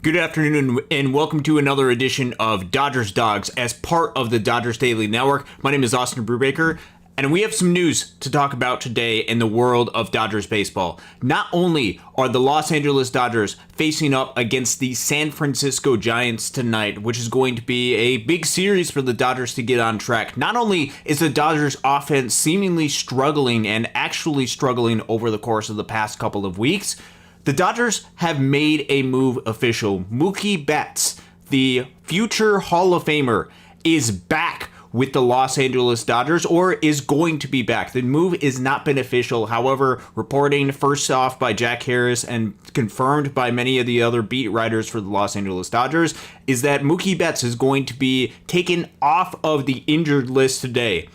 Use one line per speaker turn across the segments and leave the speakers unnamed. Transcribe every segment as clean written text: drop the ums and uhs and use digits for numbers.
Good afternoon and welcome to another edition of Dodgers Dogs as part of the Dodgers Daily Network. My name is Austin Brubaker, and we have some news to talk about today in the world of Dodgers baseball. Not only are the Los Angeles Dodgers facing up against the San Francisco Giants tonight, which is going to be a big series for the Dodgers to get on track. Not only is the Dodgers offense seemingly struggling and actually struggling over the course of the past couple of weeks, the Dodgers have made a move official. Mookie Betts, the future Hall of Famer, is back with the Los Angeles Dodgers, or is going to be back. The move is not been official. However, reporting first off by Jack Harris and confirmed by many of the other beat writers for the Los Angeles Dodgers is that Mookie Betts is going to be taken off of the injured list today.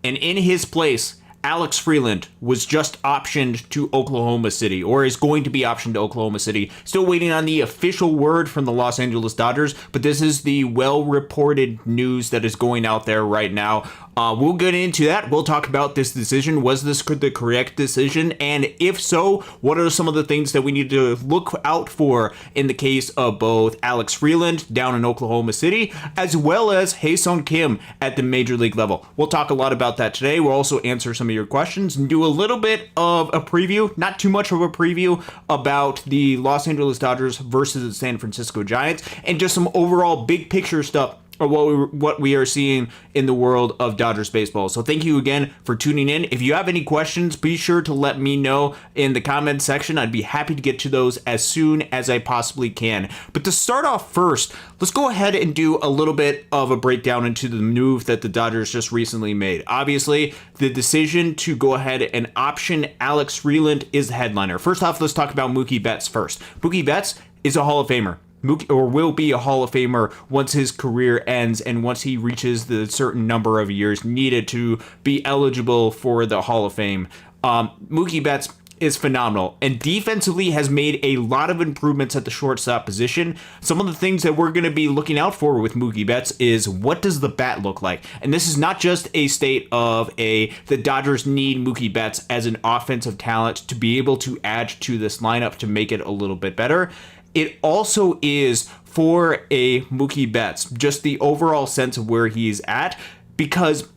And in his place, Alex Freeland was just optioned to Oklahoma City, or is going to be optioned to Oklahoma City. Still waiting on the official word from the Los Angeles Dodgers, but this is the well-reported news that is going out there right now. We'll get into that. We'll talk about this decision. Was this the correct decision? And if so, what are some of the things that we need to look out for in the case of both Alex Freeland down in Oklahoma City, as well as Hae-Sung Kim at the major league level? We'll talk a lot about that today. We'll also answer some of your questions and do a little bit of a preview, not too much of a preview, about the Los Angeles Dodgers versus the San Francisco Giants, and just some overall big picture stuff or what we are seeing in the world of Dodgers baseball. So thank you again for tuning in. If you have any questions, be sure to let me know in the comments section. I'd be happy to get to those as soon as I possibly can. But to start off first, let's go ahead and do a little bit of a breakdown into the move that the Dodgers just recently made. Obviously, the decision to go ahead and option Alex Freeland is the headliner. First off, let's talk about Mookie Betts first. Mookie Betts is a Hall of Famer. Mookie, or will be a Hall of Famer once his career ends and once he reaches the certain number of years needed to be eligible for the Hall of Fame. Mookie Betts is phenomenal and defensively has made a lot of improvements at the shortstop position. Some of the things that we're going to be looking out for with Mookie Betts is, what does the bat look like? And this is not just a state of the Dodgers need Mookie Betts as an offensive talent to be able to add to this lineup to make it a little bit better. It also is for a Mookie Betts, just the overall sense of where he's at, because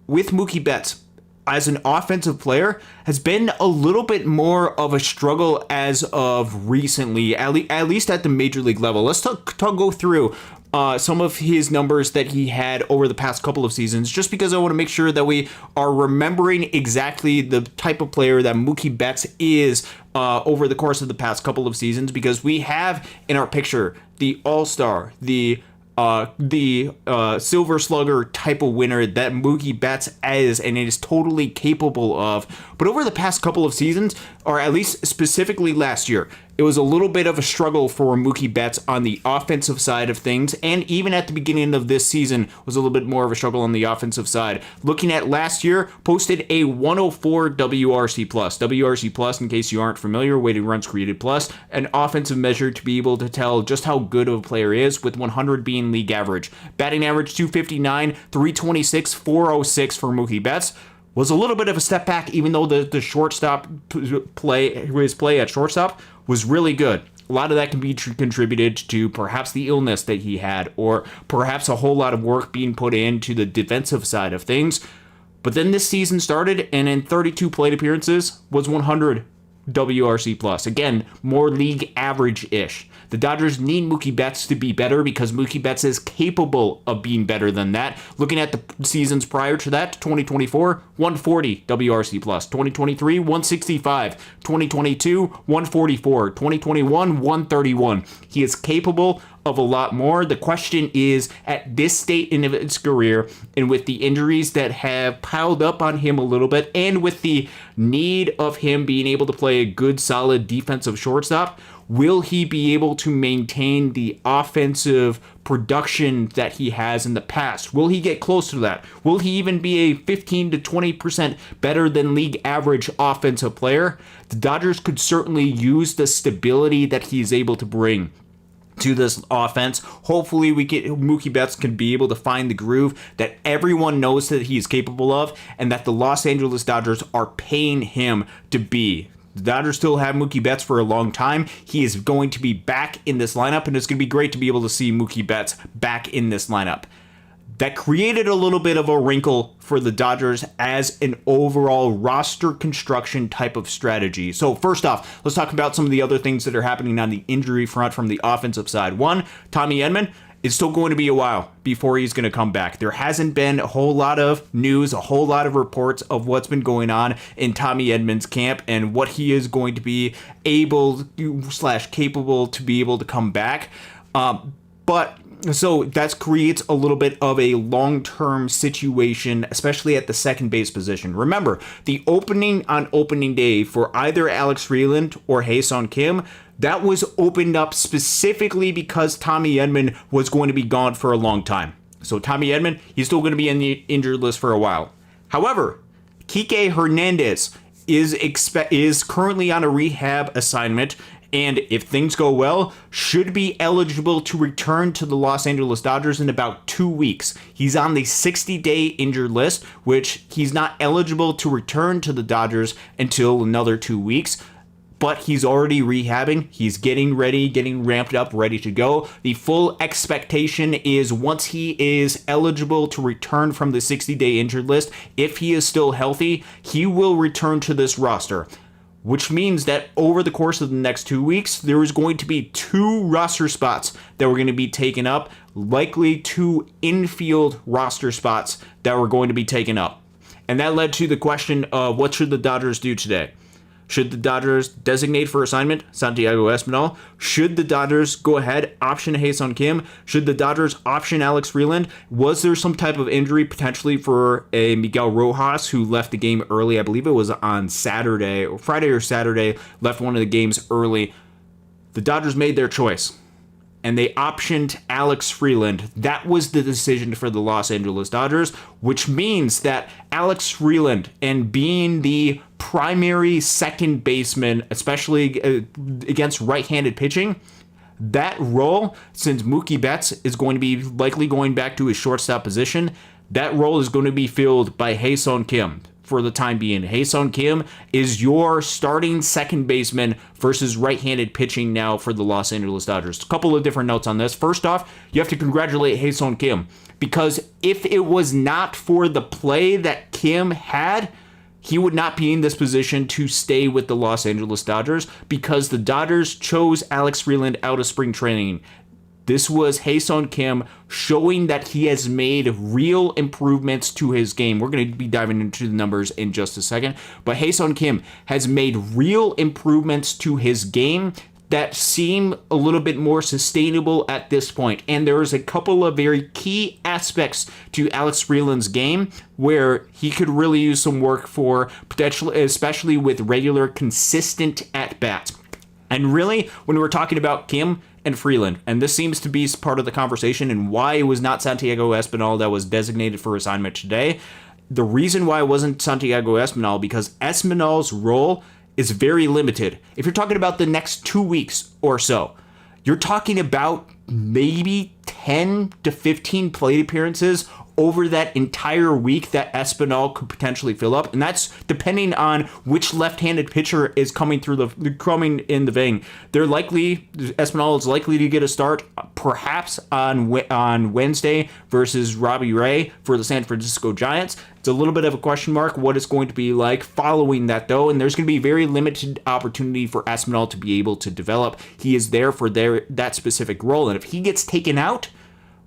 with Mookie Betts, as an offensive player, has been a little bit more of a struggle as of recently, at least at the major league level. Let's go through some of his numbers that he had over the past couple of seasons, just because I want to make sure that we are remembering exactly the type of player that Mookie Betts is over the course of the past couple of seasons, because we have in our picture the all-star, the Silver Slugger type of winner that Mookie Betts is and is totally capable of. But over the past couple of seasons, or at least specifically last year, it was a little bit of a struggle for Mookie Betts on the offensive side of things, and even at the beginning of this season was a little bit more of a struggle on the offensive side. Looking at last year, posted a 104 WRC+. WRC+, in case you aren't familiar, weighted runs created plus, an offensive measure to be able to tell just how good of a player is, with 100 being league average. Batting average 259, 326, 406 for Mookie Betts. Was a little bit of a step back, even though the shortstop his play at shortstop was really good. A lot of that can be contributed to perhaps the illness that he had, or perhaps a whole lot of work being put into the defensive side of things. But then this season started, and in 32 plate appearances was 100 WRC+. Again, more league average-ish. The Dodgers need Mookie Betts to be better because Mookie Betts is capable of being better than that. Looking at the seasons prior to that, 2024, 140 WRC+, 2023, 165, 2022, 144, 2021, 131. He is capable of a lot more. The question is, at this state in his career, and with the injuries that have piled up on him a little bit, and with the need of him being able to play a good, solid defensive shortstop, will he be able to maintain the offensive production that he has in the past? Will he get close to that? Will he even be a 15 to 20% better than league average offensive player? The Dodgers could certainly use the stability that he's able to bring to this offense. Hopefully Mookie Betts can be able to find the groove that everyone knows that he is capable of, and that the Los Angeles Dodgers are paying him to be. The Dodgers still have Mookie Betts for a long time. He is going to be back in this lineup, and it's going to be great to be able to see Mookie Betts back in this lineup. That created a little bit of a wrinkle for the Dodgers as an overall roster construction type of strategy. So first off, let's talk about some of the other things that are happening on the injury front from the offensive side. One, Tommy Edman. It's still going to be a while before he's going to come back. There hasn't been a whole lot of news, a whole lot of reports of what's been going on in Tommy Edman's camp and what he is going to be able / capable to be able to come back. So that creates a little bit of a long-term situation, especially at the second base position. Remember, the opening on opening day for either Alex Freeland or Ha-Seong Kim, that was opened up specifically because Tommy Edman was going to be gone for a long time. So Tommy Edman, he's still going to be in the injured list for a while. However, Kike Hernandez is currently on a rehab assignment, and if things go well, should be eligible to return to the Los Angeles Dodgers in about 2 weeks. He's on the 60-day injured list, which he's not eligible to return to the Dodgers until another 2 weeks. But he's already rehabbing. He's getting ready, getting ramped up, ready to go. The full expectation is once he is eligible to return from the 60-day injured list, if he is still healthy, he will return to this roster. Which means that over the course of the next 2 weeks, there is going to be 2 roster spots that were going to be taken up, likely 2 infield roster spots that were going to be taken up. And that led to the question of what should the Dodgers do today? Should the Dodgers designate for assignment Santiago Espinal? Should the Dodgers go ahead, option Ha-Seong Kim? Should the Dodgers option Alex Freeland? Was there some type of injury potentially for a Miguel Rojas who left the game early? I believe it was on Saturday, or Friday or Saturday, left one of the games early. The Dodgers made their choice, and they optioned Alex Freeland. That was the decision for the Los Angeles Dodgers, which means that Alex Freeland, and being the primary second baseman, especially against right-handed pitching, that role, since Mookie Betts is going to be likely going back to his shortstop position, that role is going to be filled by Ha-Seong Kim. For the time being, Ha-Seong Kim is your starting second baseman versus right-handed pitching now for the Los Angeles Dodgers. A couple of different notes on this. First off, you have to congratulate Ha-Seong Kim, because if it was not for the play that Kim had, he would not be in this position to stay with the Los Angeles Dodgers, because the Dodgers chose Alex Freeland out of spring training. This was Ha-Seong Kim showing that he has made real improvements to his game. We're going to be diving into the numbers in just a second. But Ha-Seong Kim has made real improvements to his game that seem a little bit more sustainable at this point. And there's a couple of very key aspects to Alex Freeland's game where he could really use some work for potentially, especially with regular, consistent at-bats. And really, when we're talking about Kim and Freeland, and this seems to be part of the conversation and why it was not Santiago Espinal that was designated for assignment today, the reason why it wasn't Santiago Espinal, because Espinal's role is very limited. If you're talking about the next 2 weeks or so, you're talking about maybe 10 to 15 plate appearances over that entire week that Espinal could potentially fill up, and that's depending on which left-handed pitcher is coming in the vein. Espinal is likely to get a start, perhaps on Wednesday versus Robbie Ray for the San Francisco Giants. It's a little bit of a question mark what it's going to be like following that, though, and there's going to be very limited opportunity for Espinal to be able to develop. He is there for that specific role, and if he gets taken out,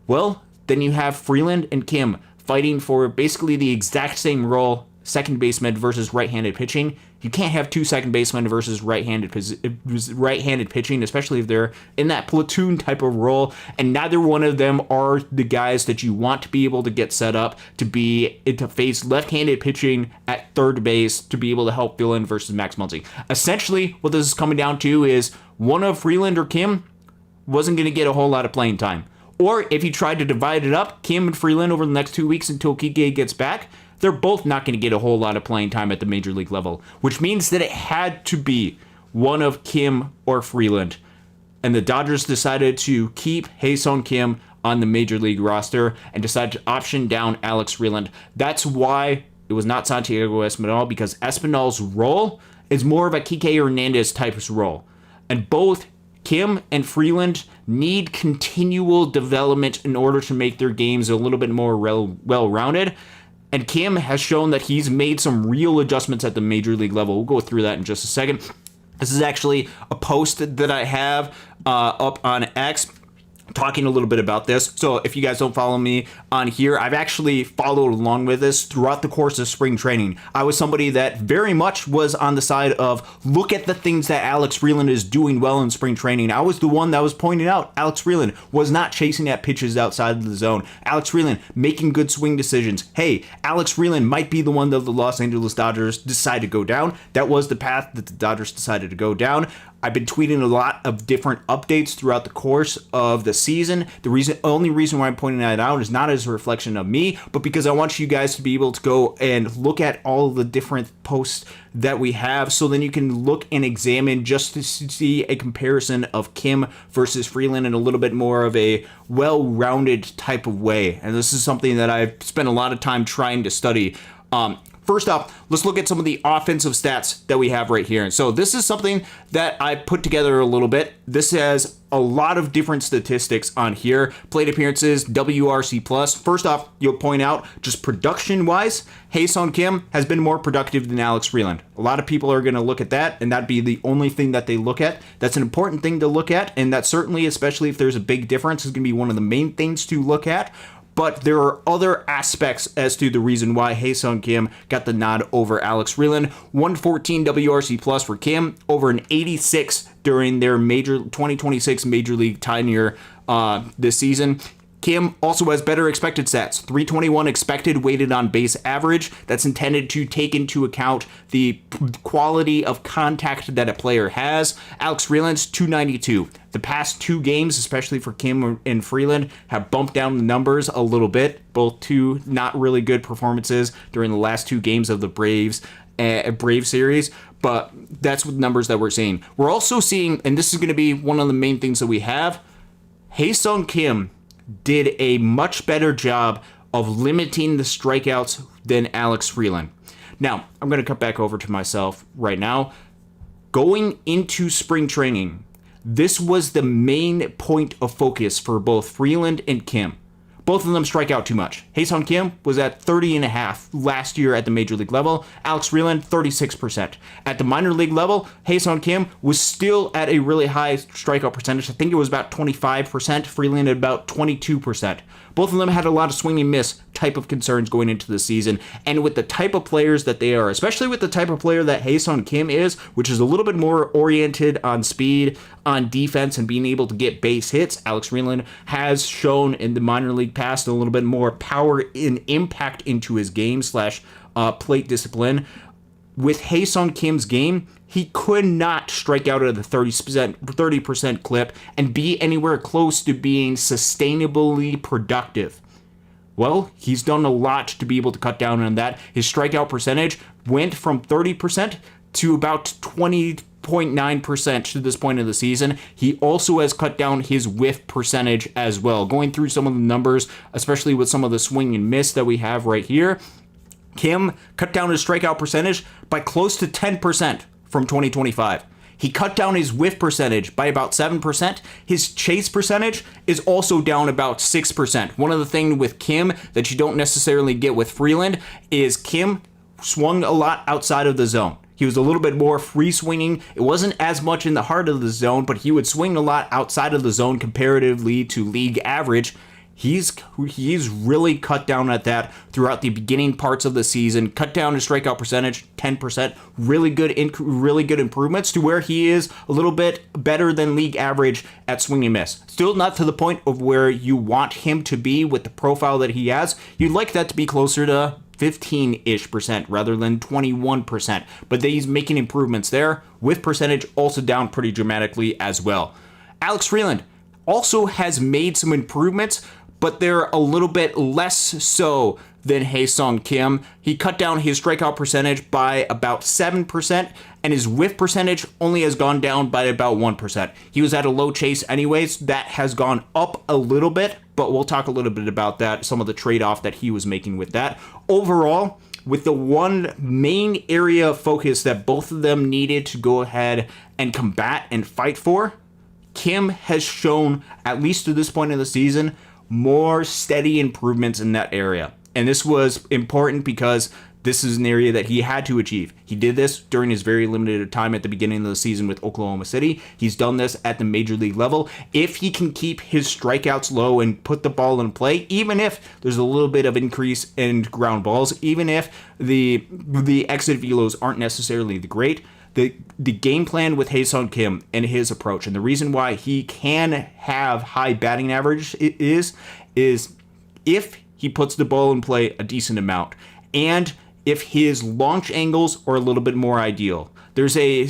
well, then you have Freeland and Kim fighting for basically the exact same role, second baseman versus right-handed pitching. You can't have 2 second basemen versus right-handed pitching, especially if they're in that platoon type of role, and neither one of them are the guys that you want to be able to get set up to face left-handed pitching at third base to be able to help fill in versus Max Muncy. Essentially, what this is coming down to is one of Freeland or Kim wasn't going to get a whole lot of playing time. Or if you tried to divide it up, Kim and Freeland over the next 2 weeks until Kike gets back, they're both not going to get a whole lot of playing time at the major league level, which means that it had to be one of Kim or Freeland. And the Dodgers decided to keep Ha-Seong Kim on the major league roster and decided to option down Alex Freeland. That's why it was not Santiago Espinal, because Espinal's role is more of a Kike Hernandez type of role. And both Kim and Freeland need continual development in order to make their games a little bit more well-rounded. And Kim has shown that he's made some real adjustments at the major league level. We'll go through that in just a second. This is actually a post that I have up on X talking a little bit about this. So if you guys don't follow me on here, I've actually followed along with this throughout the course of spring training. I was somebody that very much was on the side of look at the things that Alex Freeland is doing well in spring training. I was the one that was pointing out Alex Freeland was not chasing at pitches outside of the zone. Alex Freeland making good swing decisions. Hey, Alex Freeland might be the one that the Los Angeles Dodgers decide to go down. That was the path that the Dodgers decided to go down. I've been tweeting a lot of different updates throughout the course of the season. The only reason why I'm pointing that out is not as a reflection of me, but because I want you guys to be able to go and look at all the different posts that we have, so then you can look and examine just to see a comparison of Kim versus Freeland in a little bit more of a well-rounded type of way. And this is something that I've spent a lot of time trying to study. First off, let's look at some of the offensive stats that we have right here. And so this is something that I put together a little bit. This has a lot of different statistics on here. Plate appearances, WRC+. First off, you'll point out, just production-wise, Ha-Seong Kim has been more productive than Alex Freeland. A lot of people are going to look at that, and that'd be the only thing that they look at. That's an important thing to look at, and that certainly, especially if there's a big difference, is going to be one of the main things to look at. But there are other aspects as to the reason why Ha-Seong Kim got the nod over Alex Freeland. 114 WRC+ for Kim, over an 86 during their 2026 Major League tenure this season. Kim also has better expected stats, 321 expected weighted on base average. That's intended to take into account the quality of contact that a player has. Alex Freeland's 292. The past two games, especially for Kim and Freeland, have bumped down the numbers a little bit. Both two not really good performances during the last two games of the Brave series, but that's the numbers that we're seeing. We're also seeing, and this is going to be one of the main things that we have, Ha-Seong Kim did a much better job of limiting the strikeouts than Alex Freeland. Now, I'm going to cut back over to myself right now. Going into spring training, this was the main point of focus for both Freeland and Kim. Both of them strike out too much. Ha-Seong Kim was at 30.5 last year at the major league level. Alex Freeland, 36%. At the minor league level, Ha-Seong Kim was still at a really high strikeout percentage. I think it was about 25%. Freeland at about 22%. Both of them had a lot of swing and miss type of concerns going into the season. And with the type of players that they are, especially with the type of player that Ha-Seong Kim is, which is a little bit more oriented on speed, on defense, and being able to get base hits, Alex Freeland has shown in the minor league past a little bit more power and impact into his game / plate discipline. With Ha-Seong Kim's game, he could not strike out at a 30% clip and be anywhere close to being sustainably productive. Well, he's done a lot to be able to cut down on that. His strikeout percentage went from 30% to about 20.9% to this point of the season. He also has cut down his whiff percentage as well. Going through some of the numbers, especially with some of the swing and miss that we have right here, Kim cut down his strikeout percentage by close to 10% from 2025. He cut down his whiff percentage by about 7%. His chase percentage is also down about 6%. One of the things with Kim that you don't necessarily get with Freeland is Kim swung a lot outside of the zone. He was a little bit more free swinging. It wasn't as much in the heart of the zone, but he would swing a lot outside of the zone comparatively to league average. He's really cut down at that throughout the beginning parts of the season. Cut down his strikeout percentage 10%. Really good improvements to where he is a little bit better than league average at swing and miss. Still not to the point of where you want him to be with the profile that he has. You'd like that to be closer to 15-ish% rather than 21%. But he's making improvements there, with percentage also down pretty dramatically as well. Alex Freeland also has made some improvements, but they're a little bit less so than Ha-Seong Kim. He cut down his strikeout percentage by about 7%, and his whiff percentage only has gone down by about 1%. He was at a low chase anyways. That has gone up a little bit, but we'll talk a little bit about that, some of the trade-off that he was making with that. Overall, with the one main area of focus that both of them needed to go ahead and combat and fight for, Kim has shown, at least to this point in the season, more steady improvements in that area. And this was important because this is an area that he had to achieve. He did this during his very limited time at the beginning of the season with Oklahoma City. He's done this at the major league level. If he can keep his strikeouts low and put the ball in play, even if there's a little bit of increase in ground balls, even if the exit velos aren't necessarily the great, the game plan with Ha-Seong Kim and his approach, and the reason why he can have high batting average is if he puts the ball in play a decent amount, and if his launch angles are a little bit more ideal. There's a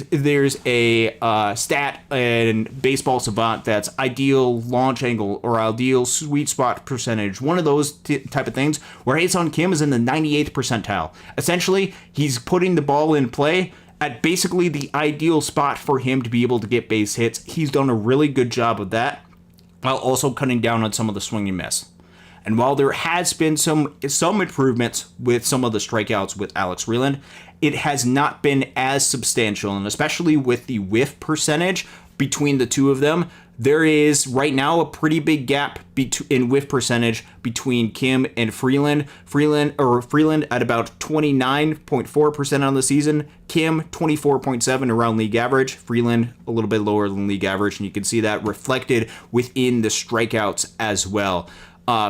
stat in Baseball Savant that's ideal launch angle or ideal sweet spot percentage, one of those type of things, where Ha-Seong Kim is in the 98th percentile. Essentially, he's putting the ball in play at basically the ideal spot for him to be able to get base hits. He's done a really good job of that, while also cutting down on some of the swing and miss. And while there has been some improvements with some of the strikeouts with Alex Freeland, it has not been as substantial, and especially with the whiff percentage between the two of them, there is right now a pretty big gap in whiff percentage between Kim and Freeland. Freeland at about 29.4% on the season. Kim 24.7 around league average. Freeland a little bit lower than league average, and you can see that reflected within the strikeouts as well.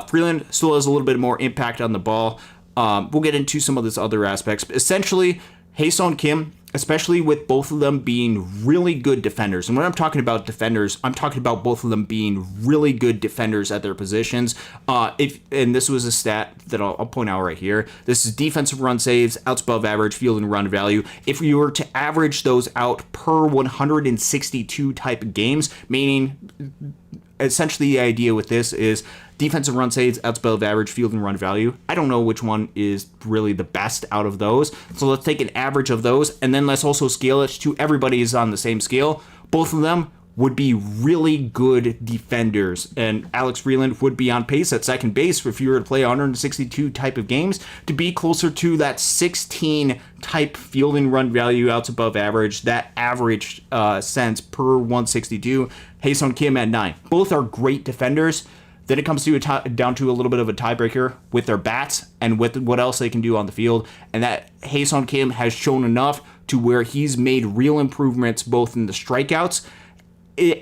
Freeland still has a little bit more impact on the ball. We'll get into some of these other aspects. But essentially, Ha-Seong Kim, especially with both of them being really good defenders. And when I'm talking about defenders, I'm talking about both of them being really good defenders at their positions. And this was a stat that I'll point out right here. This is defensive run saves, outs above average, field and run value. If you were to average those out per 162 type of games, meaning essentially the idea with this is defensive run saves, outs above average, field and run value. I don't know which one is really the best out of those. So let's take an average of those, and then let's also scale it to everybody is on the same scale. Both of them would be really good defenders, and Alex Freeland would be on pace at second base if you were to play 162 type of games to be closer to that 16 type field and run value, outs above average, that average sense per 162. Ha-Seong Kim at 9. Both are great defenders. Then it comes to down to a little bit of a tiebreaker with their bats and with what else they can do on the field. And that Ha-Seong Kim has shown enough to where he's made real improvements both in the strikeouts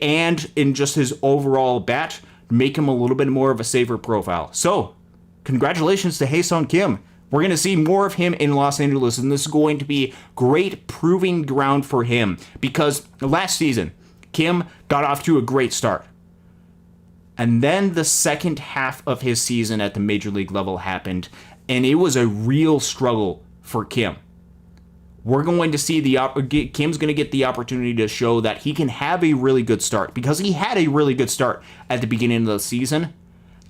and in just his overall bat, make him a little bit more of a safer profile. So, congratulations to Ha-Seong Kim. We're going to see more of him in Los Angeles, and this is going to be great proving ground for him because last season, Kim got off to a great start. And then the second half of his season at the major league level happened, and it was a real struggle for Kim. We're going to see Kim's going to get the opportunity to show that he can have a really good start because he had a really good start at the beginning of the season.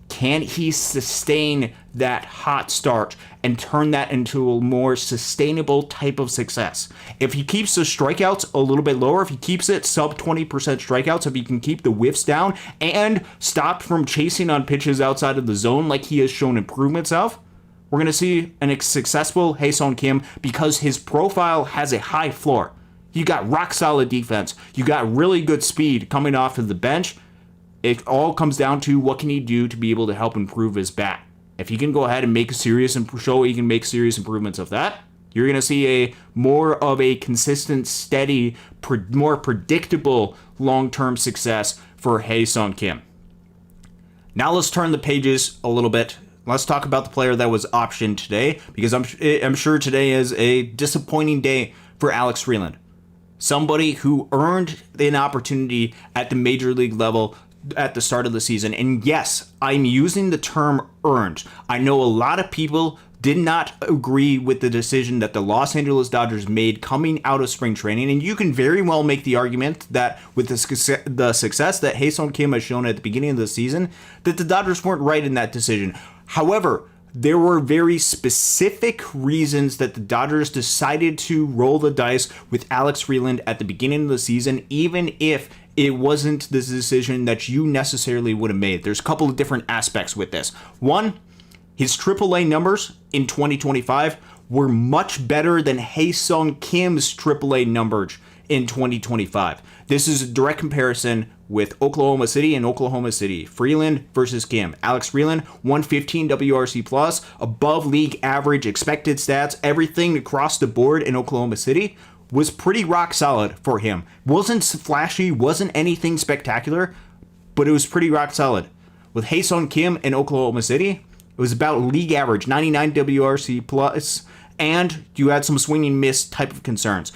Can he sustain that hot start and turn that into a more sustainable type of success? If he keeps the strikeouts a little bit lower, if he keeps it sub 20% strikeouts, if he can keep the whiffs down and stop from chasing on pitches outside of the zone like he has shown improvements of, we're going to see a successful Ha-Seong Kim because his profile has a high floor. You got rock solid defense. You got really good speed coming off of the bench. It all comes down to what can he do to be able to help improve his bat. If he can go ahead and make show he can make serious improvements of that, you're going to see more of a consistent, steady, more predictable long-term success for Ha-Seong Kim. Now let's turn the pages a little bit. Let's talk about the player that was optioned today, because I'm sure today is a disappointing day for Alex Freeland. Somebody who earned an opportunity at the major league level at the start of the season. And yes, I'm using the term earned. I know a lot of people did not agree with the decision that the Los Angeles Dodgers made coming out of spring training, and you can very well make the argument that with the success that Ha-Seong Kim has shown at the beginning of the season, that the Dodgers weren't right in that decision. However, there were very specific reasons that the Dodgers decided to roll the dice with Alex Freeland at the beginning of the season, even if it wasn't the decision that you necessarily would have made. There's a couple of different aspects with this. One, his AAA numbers in 2025 were much better than Ha-Sung Kim's AAA numbers in 2025. This is a direct comparison with Oklahoma City and Oklahoma City. Freeland versus Kim. Alex Freeland, 115 WRC plus, above league average expected stats, everything across the board in Oklahoma City was pretty rock solid for him. Wasn't flashy, wasn't anything spectacular, but it was pretty rock solid. With Ha-Sung Kim in Oklahoma City, it was about league average, 99 WRC plus, and you had some swinging miss type of concerns.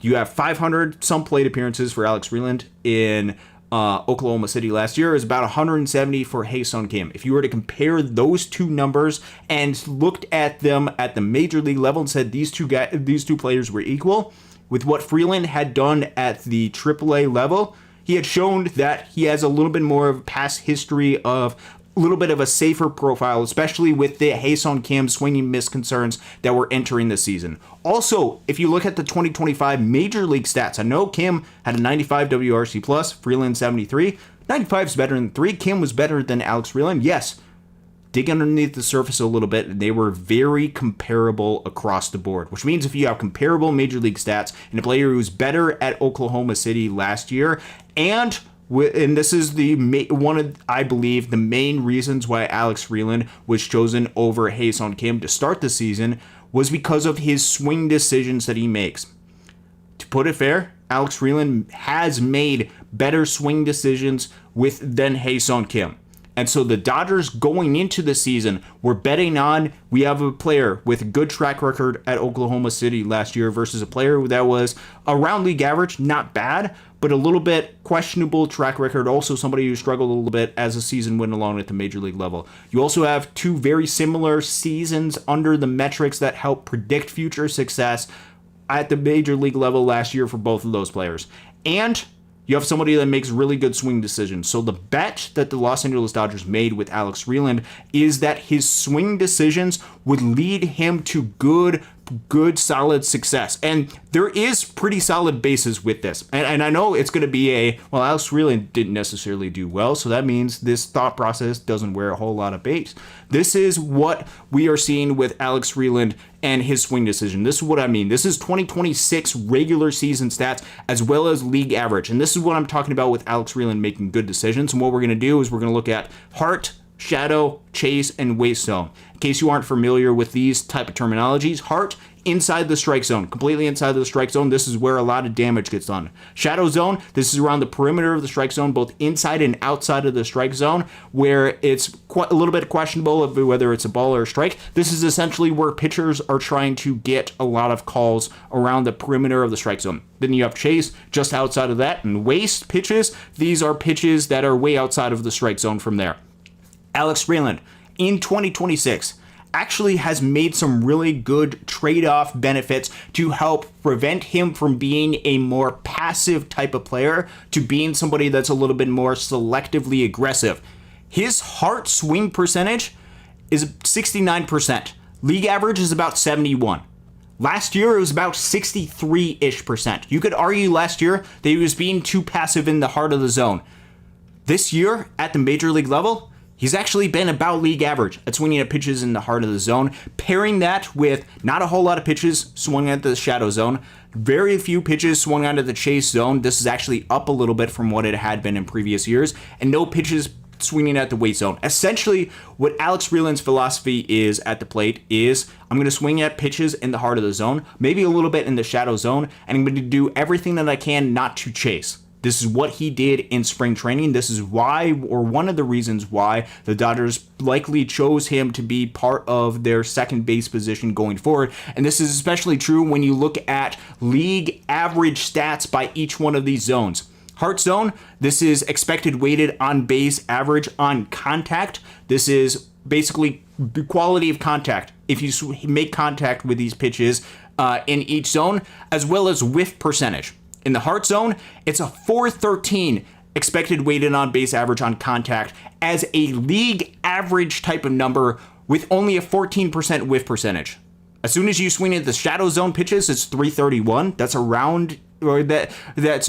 You have 500 some plate appearances for Alex Freeland in Oklahoma City last year. It was about 170 for Ha-Sung Kim. If you were to compare those two numbers and looked at them at the major league level and said these two players were equal, with what Freeland had done at the AAA level, he had shown that he has a little bit more of past history of a little bit of a safer profile, especially with the Ha-Sung Kim swinging miss concerns that were entering the season. Also, if you look at the 2025 Major League stats, I know Kim had a 95 WRC plus, Freeland 73. 95 is better than 3. Kim was better than Alex Freeland. Yes, dig underneath the surface a little bit, and they were very comparable across the board, which means if you have comparable Major League stats and a player who's better at Oklahoma City last year, and this is I believe, the main reasons why Alex Freeland was chosen over Ha-Sung Kim to start the season was because of his swing decisions that he makes. To put it fair, Alex Freeland has made better swing decisions than Ha-Sung Kim. And so the Dodgers going into the season were betting on, we have a player with a good track record at Oklahoma City last year versus a player that was around league average, not bad, but a little bit questionable track record. Also somebody who struggled a little bit as the season went along at the major league level. You also have two very similar seasons under the metrics that help predict future success at the major league level last year for both of those players. And you have somebody that makes really good swing decisions. So the bet that the Los Angeles Dodgers made with Alex Freeland is that his swing decisions would lead him to good solid success. And there is pretty solid basis with this. And I know it's going to be Alex Freeland didn't necessarily do well, so that means this thought process doesn't wear a whole lot of base. This is what we are seeing with Alex Freeland and his swing decision. This is what I mean. This is 2026 regular season stats as well as league average. And this is what I'm talking about with Alex Freeland making good decisions. And what we're going to do is we're going to look at heart, shadow, chase, and waist zone. In case you aren't familiar with these type of terminologies, heart, inside the strike zone, completely inside the strike zone. This is where a lot of damage gets done. Shadow zone, this is around the perimeter of the strike zone, both inside and outside of the strike zone, where it's quite a little bit questionable of whether it's a ball or a strike. This is essentially where pitchers are trying to get a lot of calls around the perimeter of the strike zone. Then you have chase just outside of that, and waist pitches. These are pitches that are way outside of the strike zone from there. Alex Freeland, in 2026, actually has made some really good trade-off benefits to help prevent him from being a more passive type of player to being somebody that's a little bit more selectively aggressive. His heart swing percentage is 69%. League average is about 71. Last year, it was about 63-ish%. You could argue last year that he was being too passive in the heart of the zone. This year, at the major league level, he's actually been about league average at swinging at pitches in the heart of the zone, pairing that with not a whole lot of pitches swung at the shadow zone, very few pitches swung onto the chase zone. This is actually up a little bit from what it had been in previous years, and no pitches swinging at the weight zone. Essentially, what Alex Freeland's philosophy is at the plate is, I'm going to swing at pitches in the heart of the zone, maybe a little bit in the shadow zone, and I'm going to do everything that I can not to chase. This is what he did in spring training. This is why, or one of the reasons why, the Dodgers likely chose him to be part of their second base position going forward. And this is especially true when you look at league average stats by each one of these zones. Heart zone, this is expected weighted on base average on contact. This is basically the quality of contact if you make contact with these pitches in each zone, as well as whiff percentage. In the heart zone, it's a 413 expected weighted on base average on contact as a league average type of number with only a 14% whiff percentage. As soon as you swing at the shadow zone pitches, it's 331. That's a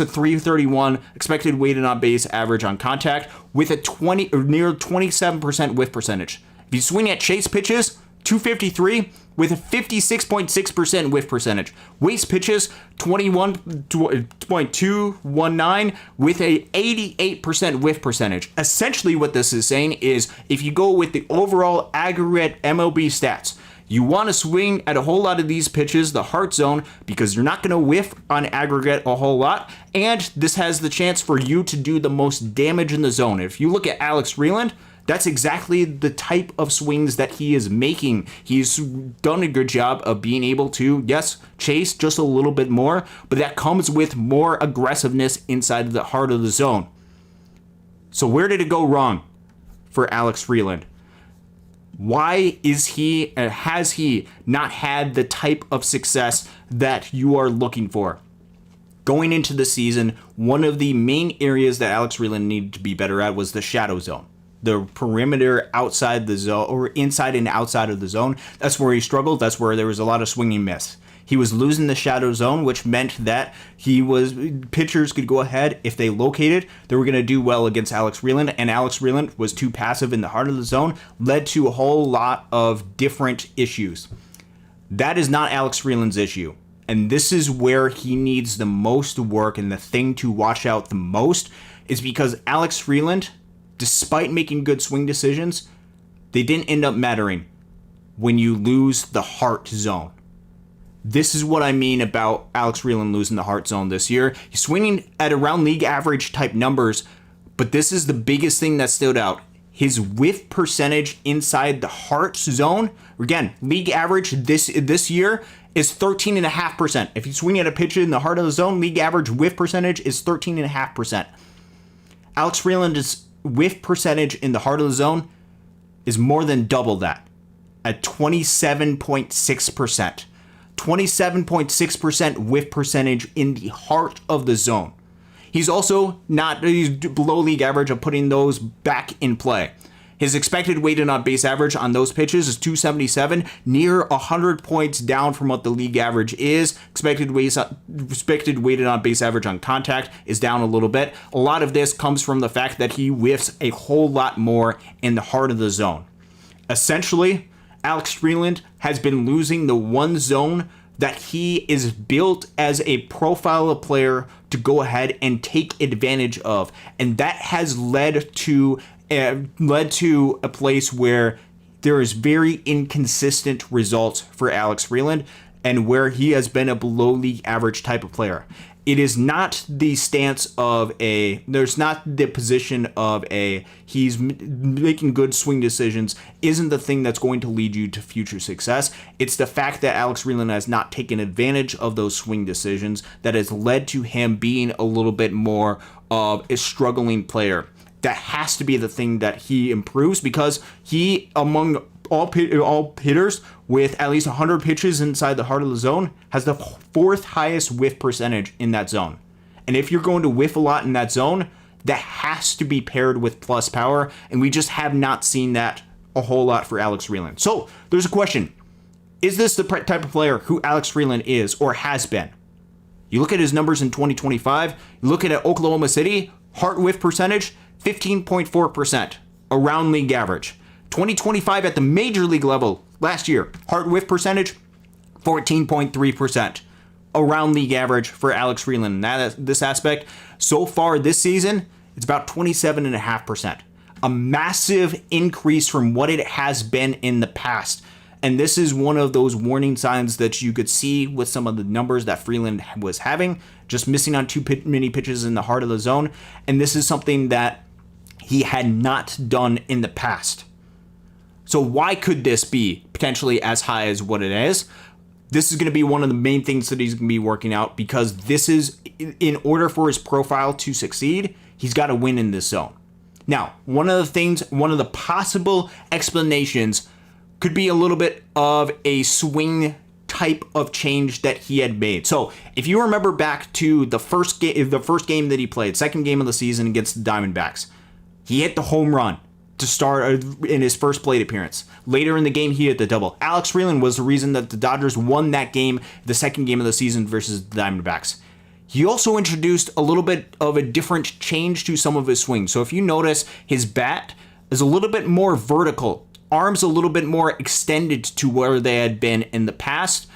331 expected weighted on base average on contact with a near 27% whiff percentage. If you swing at chase pitches, 253 with a 56.6% whiff percentage. Waste pitches, 21.219 with a 88% whiff percentage. Essentially what this is saying is if you go with the overall aggregate MiLB stats, you want to swing at a whole lot of these pitches, the heart zone, because you're not going to whiff on aggregate a whole lot, and this has the chance for you to do the most damage in the zone. If you look at Alex Freeland, that's exactly the type of swings that he is making. He's done a good job of being able to, yes, chase just a little bit more, but that comes with more aggressiveness inside of the heart of the zone. So where did it go wrong for Alex Freeland? Why has he not had the type of success that you are looking for? Going into the season, one of the main areas that Alex Freeland needed to be better at was the shadow zone. The perimeter outside the zone, or inside and outside of the zone. That's where he struggled. That's where there was a lot of swinging miss. He was losing the shadow zone, which meant that pitchers could go ahead. If they located, they were going to do well against Alex Freeland, and Alex Freeland was too passive in the heart of the zone, led to a whole lot of different issues. That is not Alex Freeland's issue. And this is where he needs the most work, and the thing to watch out the most is because Alex Freeland, despite making good swing decisions, they didn't end up mattering when you lose the heart zone. This is what I mean about Alex Freeland losing the heart zone this year. He's swinging at around league average type numbers, but this is the biggest thing that stood out. His whiff percentage inside the heart zone, again, league average this year is 13.5%. If you swing at a pitch in the heart of the zone, league average whiff percentage is 13.5%. Alex Freeland's whiff percentage in the heart of the zone is more than double that at 27.6%. 27.6% whiff percentage in the heart of the zone. He's below league average of putting those back in play. His expected weighted on base average on those pitches is 277, near 100 points down from what the league average is. Expected weighted on base average on contact is down a little bit. A lot of this comes from the fact that he whiffs a whole lot more in the heart of the zone. Essentially, Alex Freeland has been losing the one zone that he is built as a profile of player to go ahead and take advantage of. And that has led to a place where there is very inconsistent results for Alex Freeland and where he has been a below league average type of player. It is not the stance of there's not the position of he's making good swing decisions isn't the thing that's going to lead you to future success. It's the fact that Alex Freeland has not taken advantage of those swing decisions that has led to him being a little bit more of a struggling player. That has to be the thing that he improves, because he, among all hitters with at least 100 pitches inside the heart of the zone, has the fourth highest whiff percentage in that zone. And if you're going to whiff a lot in that zone, that has to be paired with plus power, and we just have not seen that a whole lot for Alex Freeland. So there's a question. Is this the type of player who Alex Freeland is or has been? You look at his numbers in 2025, you look at Oklahoma City, heart whiff percentage, 15.4%, around league average. 2025 at the major league level last year, heart whiff percentage, 14.3%, around league average for Alex Freeland. And this aspect, so far this season, it's about 27.5%. A massive increase from what it has been in the past. And this is one of those warning signs that you could see with some of the numbers that Freeland was having, just missing on too many pitches in the heart of the zone. And this is something that he had not done in the past. So why could this be potentially as high as what it is? This is going to be one of the main things that he's going to be working out, because this is, in order for his profile to succeed, he's got to win in this zone. Now, one of the possible explanations could be a little bit of a swing type of change that he had made. So if you remember back to the first game that he played, second game of the season against the Diamondbacks, he hit the home run to start in his first plate appearance. Later in the game, he hit the double. Alex Freeland was the reason that the Dodgers won that game, the second game of the season versus the Diamondbacks. He also introduced a little bit of a different change to some of his swings. So if you notice, his bat is a little bit more vertical arms a little bit more extended to where they had been in the past.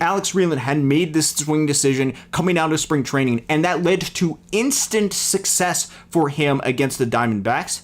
Alex Freeland had made this swing decision coming out of spring training, and that led to instant success for him against the Diamondbacks.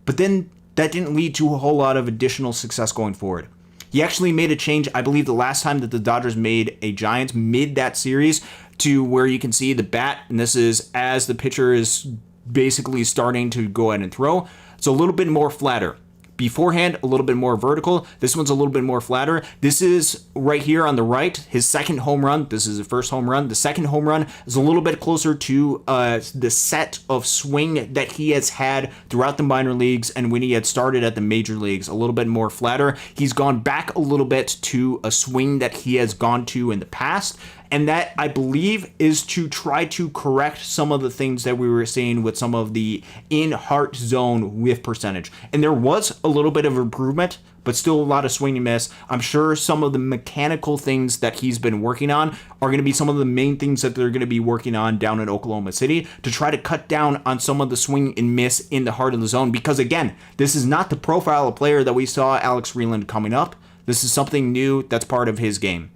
But then that didn't lead to a whole lot of additional success going forward. He actually made a change, I believe, the last time that the Dodgers made a Giants mid that series, to where you can see the bat, and this is as the pitcher is basically starting to go ahead and throw. It's a little bit more flatter. Beforehand, a little bit more vertical. This one's a little bit more flatter. This is right here on the right, his second home run. This is his first home run. The second home run is a little bit closer to the set of swing that he has had throughout the minor leagues and when he had started at the major leagues. A little bit more flatter. He's gone back a little bit to a swing that he has gone to in the past. And that, I believe, is to try to correct some of the things that we were seeing with some of the in-heart zone whiff percentage. And there was a little bit of improvement, but still a lot of swing and miss. I'm sure some of the mechanical things that he's been working on are going to be some of the main things that they're going to be working on down in Oklahoma City to try to cut down on some of the swing and miss in the heart of the zone. Because, again, this is not the profile of player that we saw Alex Freeland coming up. This is something new that's part of his game.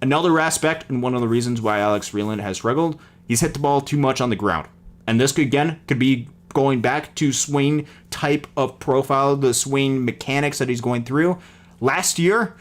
Another aspect, and one of the reasons why Alex Freeland has struggled, he's hit the ball too much on the ground. And this, could be going back to swing type of profile, the swing mechanics that he's going through. Last year,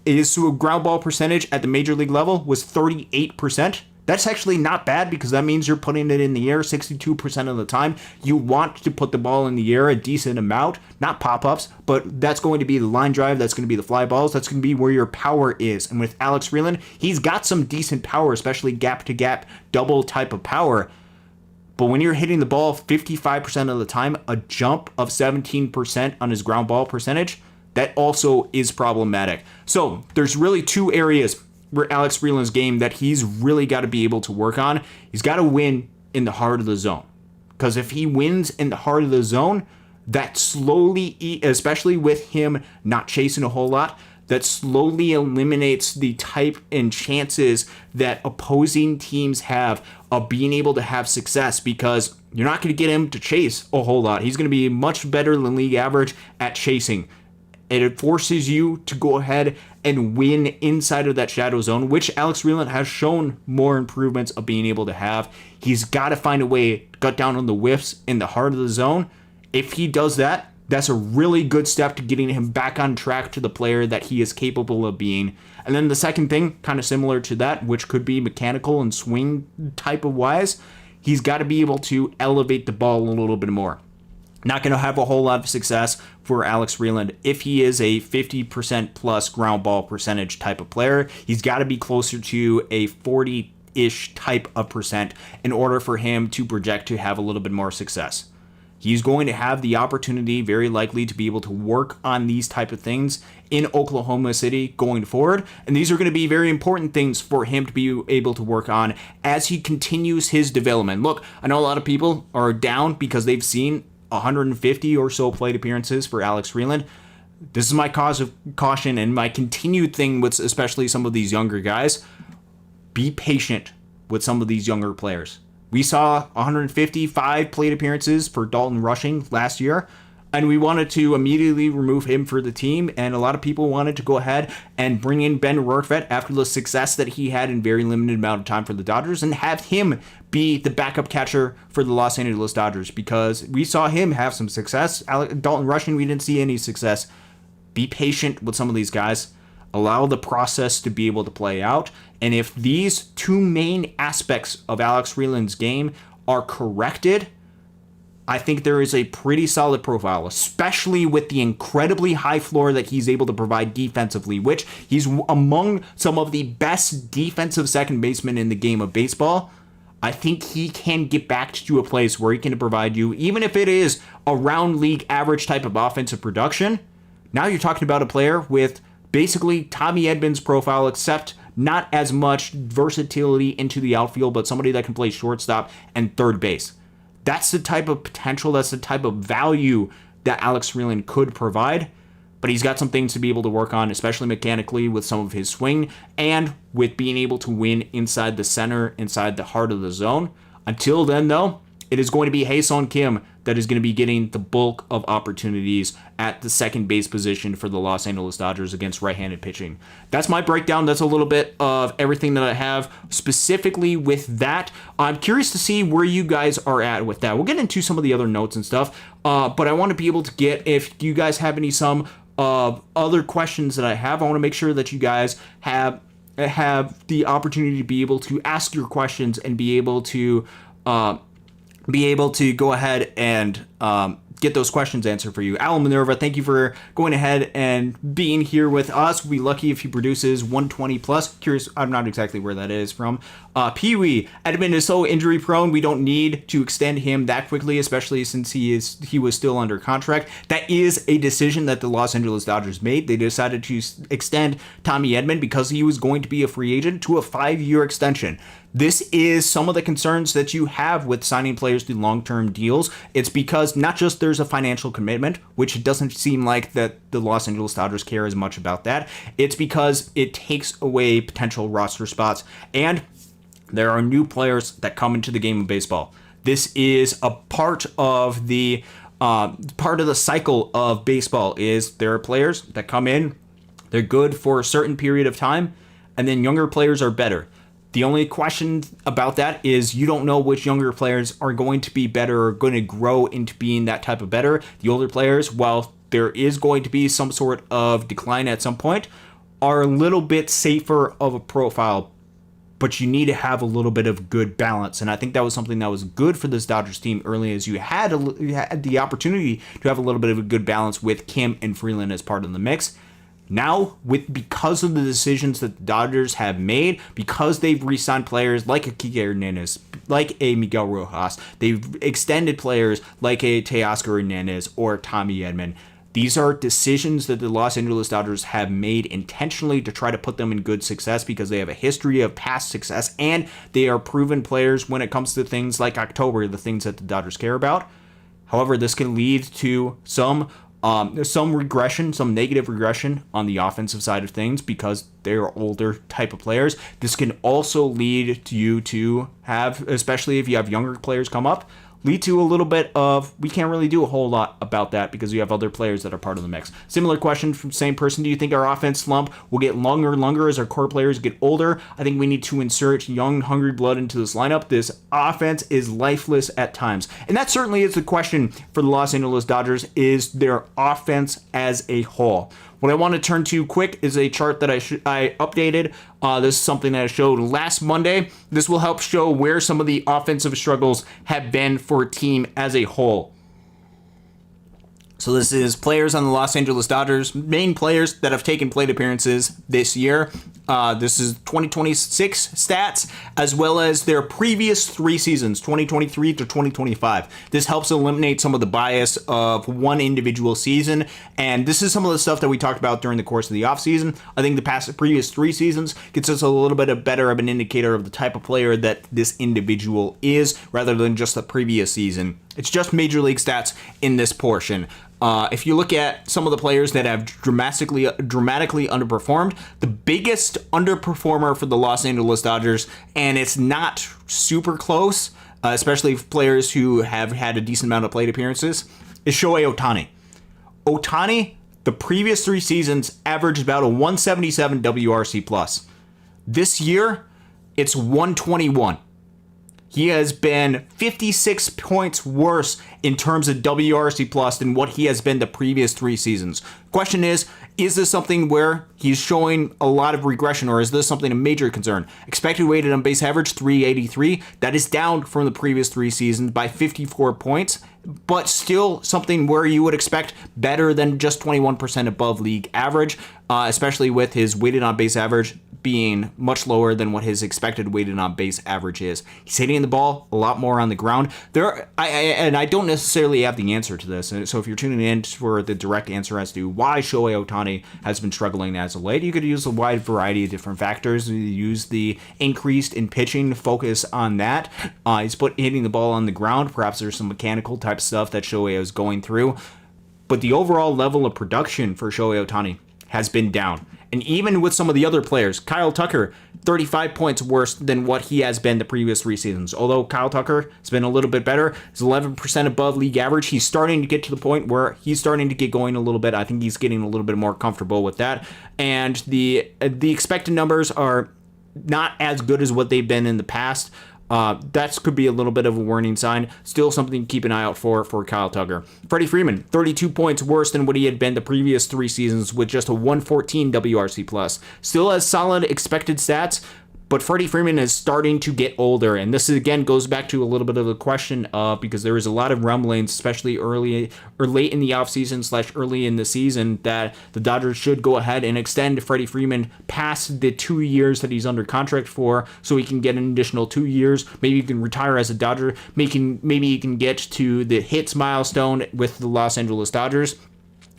his ground ball percentage at the major league level was 38%. That's actually not bad because that means you're putting it in the air 62% of the time. You want to put the ball in the air a decent amount, not pop-ups, but that's going to be the line drive, that's going to be the fly balls, that's going to be where your power is. And with Alex Freeland, he's got some decent power, especially gap-to-gap, double type of power. But when you're hitting the ball 55% of the time, a jump of 17% on his ground ball percentage, that also is problematic. So there's really two areas where Alex Freeland's game that he's really got to be able to work on. He's got to win in the heart of the zone. Because if he wins in the heart of the zone, that slowly, especially with him not chasing a whole lot, that slowly eliminates the type and chances that opposing teams have of being able to have success, because you're not going to get him to chase a whole lot. He's going to be much better than league average at chasing. It forces you to go ahead and win inside of that shadow zone, which Alex Freeland has shown more improvements of being able to have. He's got to find a way to cut down on the whiffs in the heart of the zone. If he does that, that's a really good step to getting him back on track to the player that he is capable of being. And then the second thing, kind of similar to that, which could be mechanical and swing type of wise, he's got to be able to elevate the ball a little bit more. Not going to have a whole lot of success for Alex Freeland if he is a 50% plus ground ball percentage type of player. He's got to be closer to a 40-ish type of percent in order for him to project to have a little bit more success. He's going to have the opportunity, very likely, to be able to work on these type of things in Oklahoma City going forward. And these are going to be very important things for him to be able to work on as he continues his development. Look, I know a lot of people are down because they've seen 150 or so plate appearances for Alex Freeland. This is my cause of caution and my continued thing with especially some of these younger guys. Be patient with some of these younger players. We saw 155 plate appearances for Dalton Rushing last year, and we wanted to immediately remove him for the team, and a lot of people wanted to go ahead and bring in Ben Rortvedt after the success that he had in very limited amount of time for the Dodgers and have him be the backup catcher for the Los Angeles Dodgers, because we saw him have some success. Dalton Rushing, we didn't see any success. Be patient with some of these guys. Allow the process to be able to play out. And if these two main aspects of Alex Freeland's game are corrected, I think there is a pretty solid profile, especially with the incredibly high floor that he's able to provide defensively, which he's among some of the best defensive second basemen in the game of baseball. I think he can get back to a place where he can provide you, even if it is around league average type of offensive production. Now you're talking about a player with basically Tommy Edman's profile, except not as much versatility into the outfield, but somebody that can play shortstop and third base. That's the type of potential, that's the type of value that Alex Freeland could provide, but he's got some things to be able to work on, especially mechanically with some of his swing and with being able to win inside the center, inside the heart of the zone. Until then, though, it is going to be Hae-Sung Kim that is going to be getting the bulk of opportunities at the second base position for the Los Angeles Dodgers against right-handed pitching. That's my breakdown. That's a little bit of everything that I have specifically with that. I'm curious to see where you guys are at with that. We'll get into some of the other notes and stuff, but I want to be able to get, if you guys have some other questions that I have, I want to make sure that you guys have the opportunity to be able to ask your questions and be able to go ahead and get those questions answered for you. Alan Minerva, thank you for going ahead and being here with us. We'll be lucky if he produces 120 plus. Curious, I'm not exactly where that is from. Pee-wee, Edmund is so injury prone. We don't need to extend him that quickly, especially since he was still under contract. That is a decision that the Los Angeles Dodgers made. They decided to extend Tommy Edman because he was going to be a free agent to a 5-year extension. This is some of the concerns that you have with signing players to long-term deals. It's because not just there's a financial commitment, which it doesn't seem like that the Los Angeles Dodgers care as much about that. It's because it takes away potential roster spots, and there are new players that come into the game of baseball. This is a part of the cycle of baseball. Is there are players that come in, they're good for a certain period of time, and then younger players are better. The only question about that is you don't know which younger players are going to be better or going to grow into being that type of better. The older players, while there is going to be some sort of decline at some point, are a little bit safer of a profile, but you need to have a little bit of good balance. And I think that was something that was good for this Dodgers team early, as you had the opportunity to have a little bit of a good balance with Kim and Freeland as part of the mix. Now, because of the decisions that the Dodgers have made, because they've re-signed players like a Kike Hernandez, like a Miguel Rojas, they've extended players like a Teoscar Hernandez or Tommy Edman. These are decisions that the Los Angeles Dodgers have made intentionally to try to put them in good success because they have a history of past success and they are proven players when it comes to things like October, the things that the Dodgers care about. However, this can lead to some regression, some negative regression on the offensive side of things because they're older type of players. This can also lead to you to have, especially if you have younger players come up, lead to a little bit of, we can't really do a whole lot about that because you have other players that are part of the mix. Similar question from same person. Do you think our offense slump will get longer and longer as our core players get older? I think we need to insert young, hungry blood into this lineup. This offense is lifeless at times. And that certainly is the question for the Los Angeles Dodgers, is their offense as a whole. What I want to turn to quick is a chart that I updated. This is something that I showed last Monday. This will help show where some of the offensive struggles have been for a team as a whole. So this is players on the Los Angeles Dodgers, main players that have taken plate appearances this year. This is 2026 stats, as well as their previous 3 seasons, 2023 to 2025. This helps eliminate some of the bias of one individual season, and this is some of the stuff that we talked about during the course of the offseason. I think the previous 3 seasons gets us a little bit better of an indicator of the type of player that this individual is, rather than just the previous season. It's just Major League stats in this portion. If you look at some of the players that have dramatically underperformed, the biggest underperformer for the Los Angeles Dodgers, and it's not super close, especially players who have had a decent amount of plate appearances, is Shohei Ohtani. Ohtani, the previous 3 seasons, averaged about a 177 WRC+. This year, it's 121. He has been 56 points worse in terms of WRC plus than what he has been the previous 3 seasons. Question is this something where he's showing a lot of regression, or is this something a major concern? Expected weighted on base average, 383. That is down from the previous 3 seasons by 54 points, but still something where you would expect better than just 21% above league average, especially with his weighted on base average being much lower than what his expected weighted on base average is. He's hitting the ball a lot more on the ground. I don't necessarily have the answer to this. So if you're tuning in for the direct answer as to why Shohei Ohtani has been struggling as of late, you could use a wide variety of different factors. Use the increased in pitching, focus on that. He's hitting the ball on the ground. Perhaps there's some mechanical type stuff that Shohei is going through. But the overall level of production for Shohei Ohtani has been down. And even with some of the other players, Kyle Tucker 35 points worse than what he has been the previous 3 seasons. Although Kyle Tucker has been a little bit better, he's 11% above league average. He's starting to get to the point where he's starting to get going a little bit. I think he's getting a little bit more comfortable with that. And the expected numbers are not as good as what they've been in the past. That could be a little bit of a warning sign. Still something to keep an eye out for Kyle Tucker. Freddie Freeman, 32 points worse than what he had been the previous 3 seasons with just a 114 WRC+. Still has solid expected stats, but Freddie Freeman is starting to get older, and this again goes back to a little bit of the question of, because there is a lot of rumblings, especially early or late in the offseason / early in the season, that the Dodgers should go ahead and extend Freddie Freeman past the 2 years that he's under contract for, so he can get an additional 2 years. Maybe he can retire as a Dodger. Maybe he can get to the hits milestone with the Los Angeles Dodgers.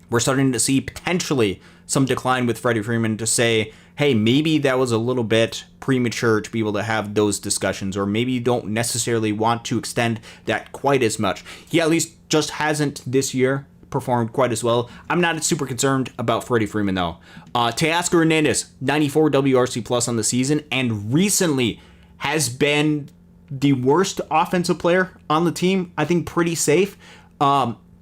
We're starting to see potentially some decline with Freddie Freeman to say, hey, maybe that was a little bit premature to be able to have those discussions, or maybe you don't necessarily want to extend that quite as much. He at least just hasn't this year performed quite as well. I'm not super concerned about Freddie Freeman, though. Teoscar Hernandez, 94 WRC+ on the season, and recently has been the worst offensive player on the team. I think pretty safe.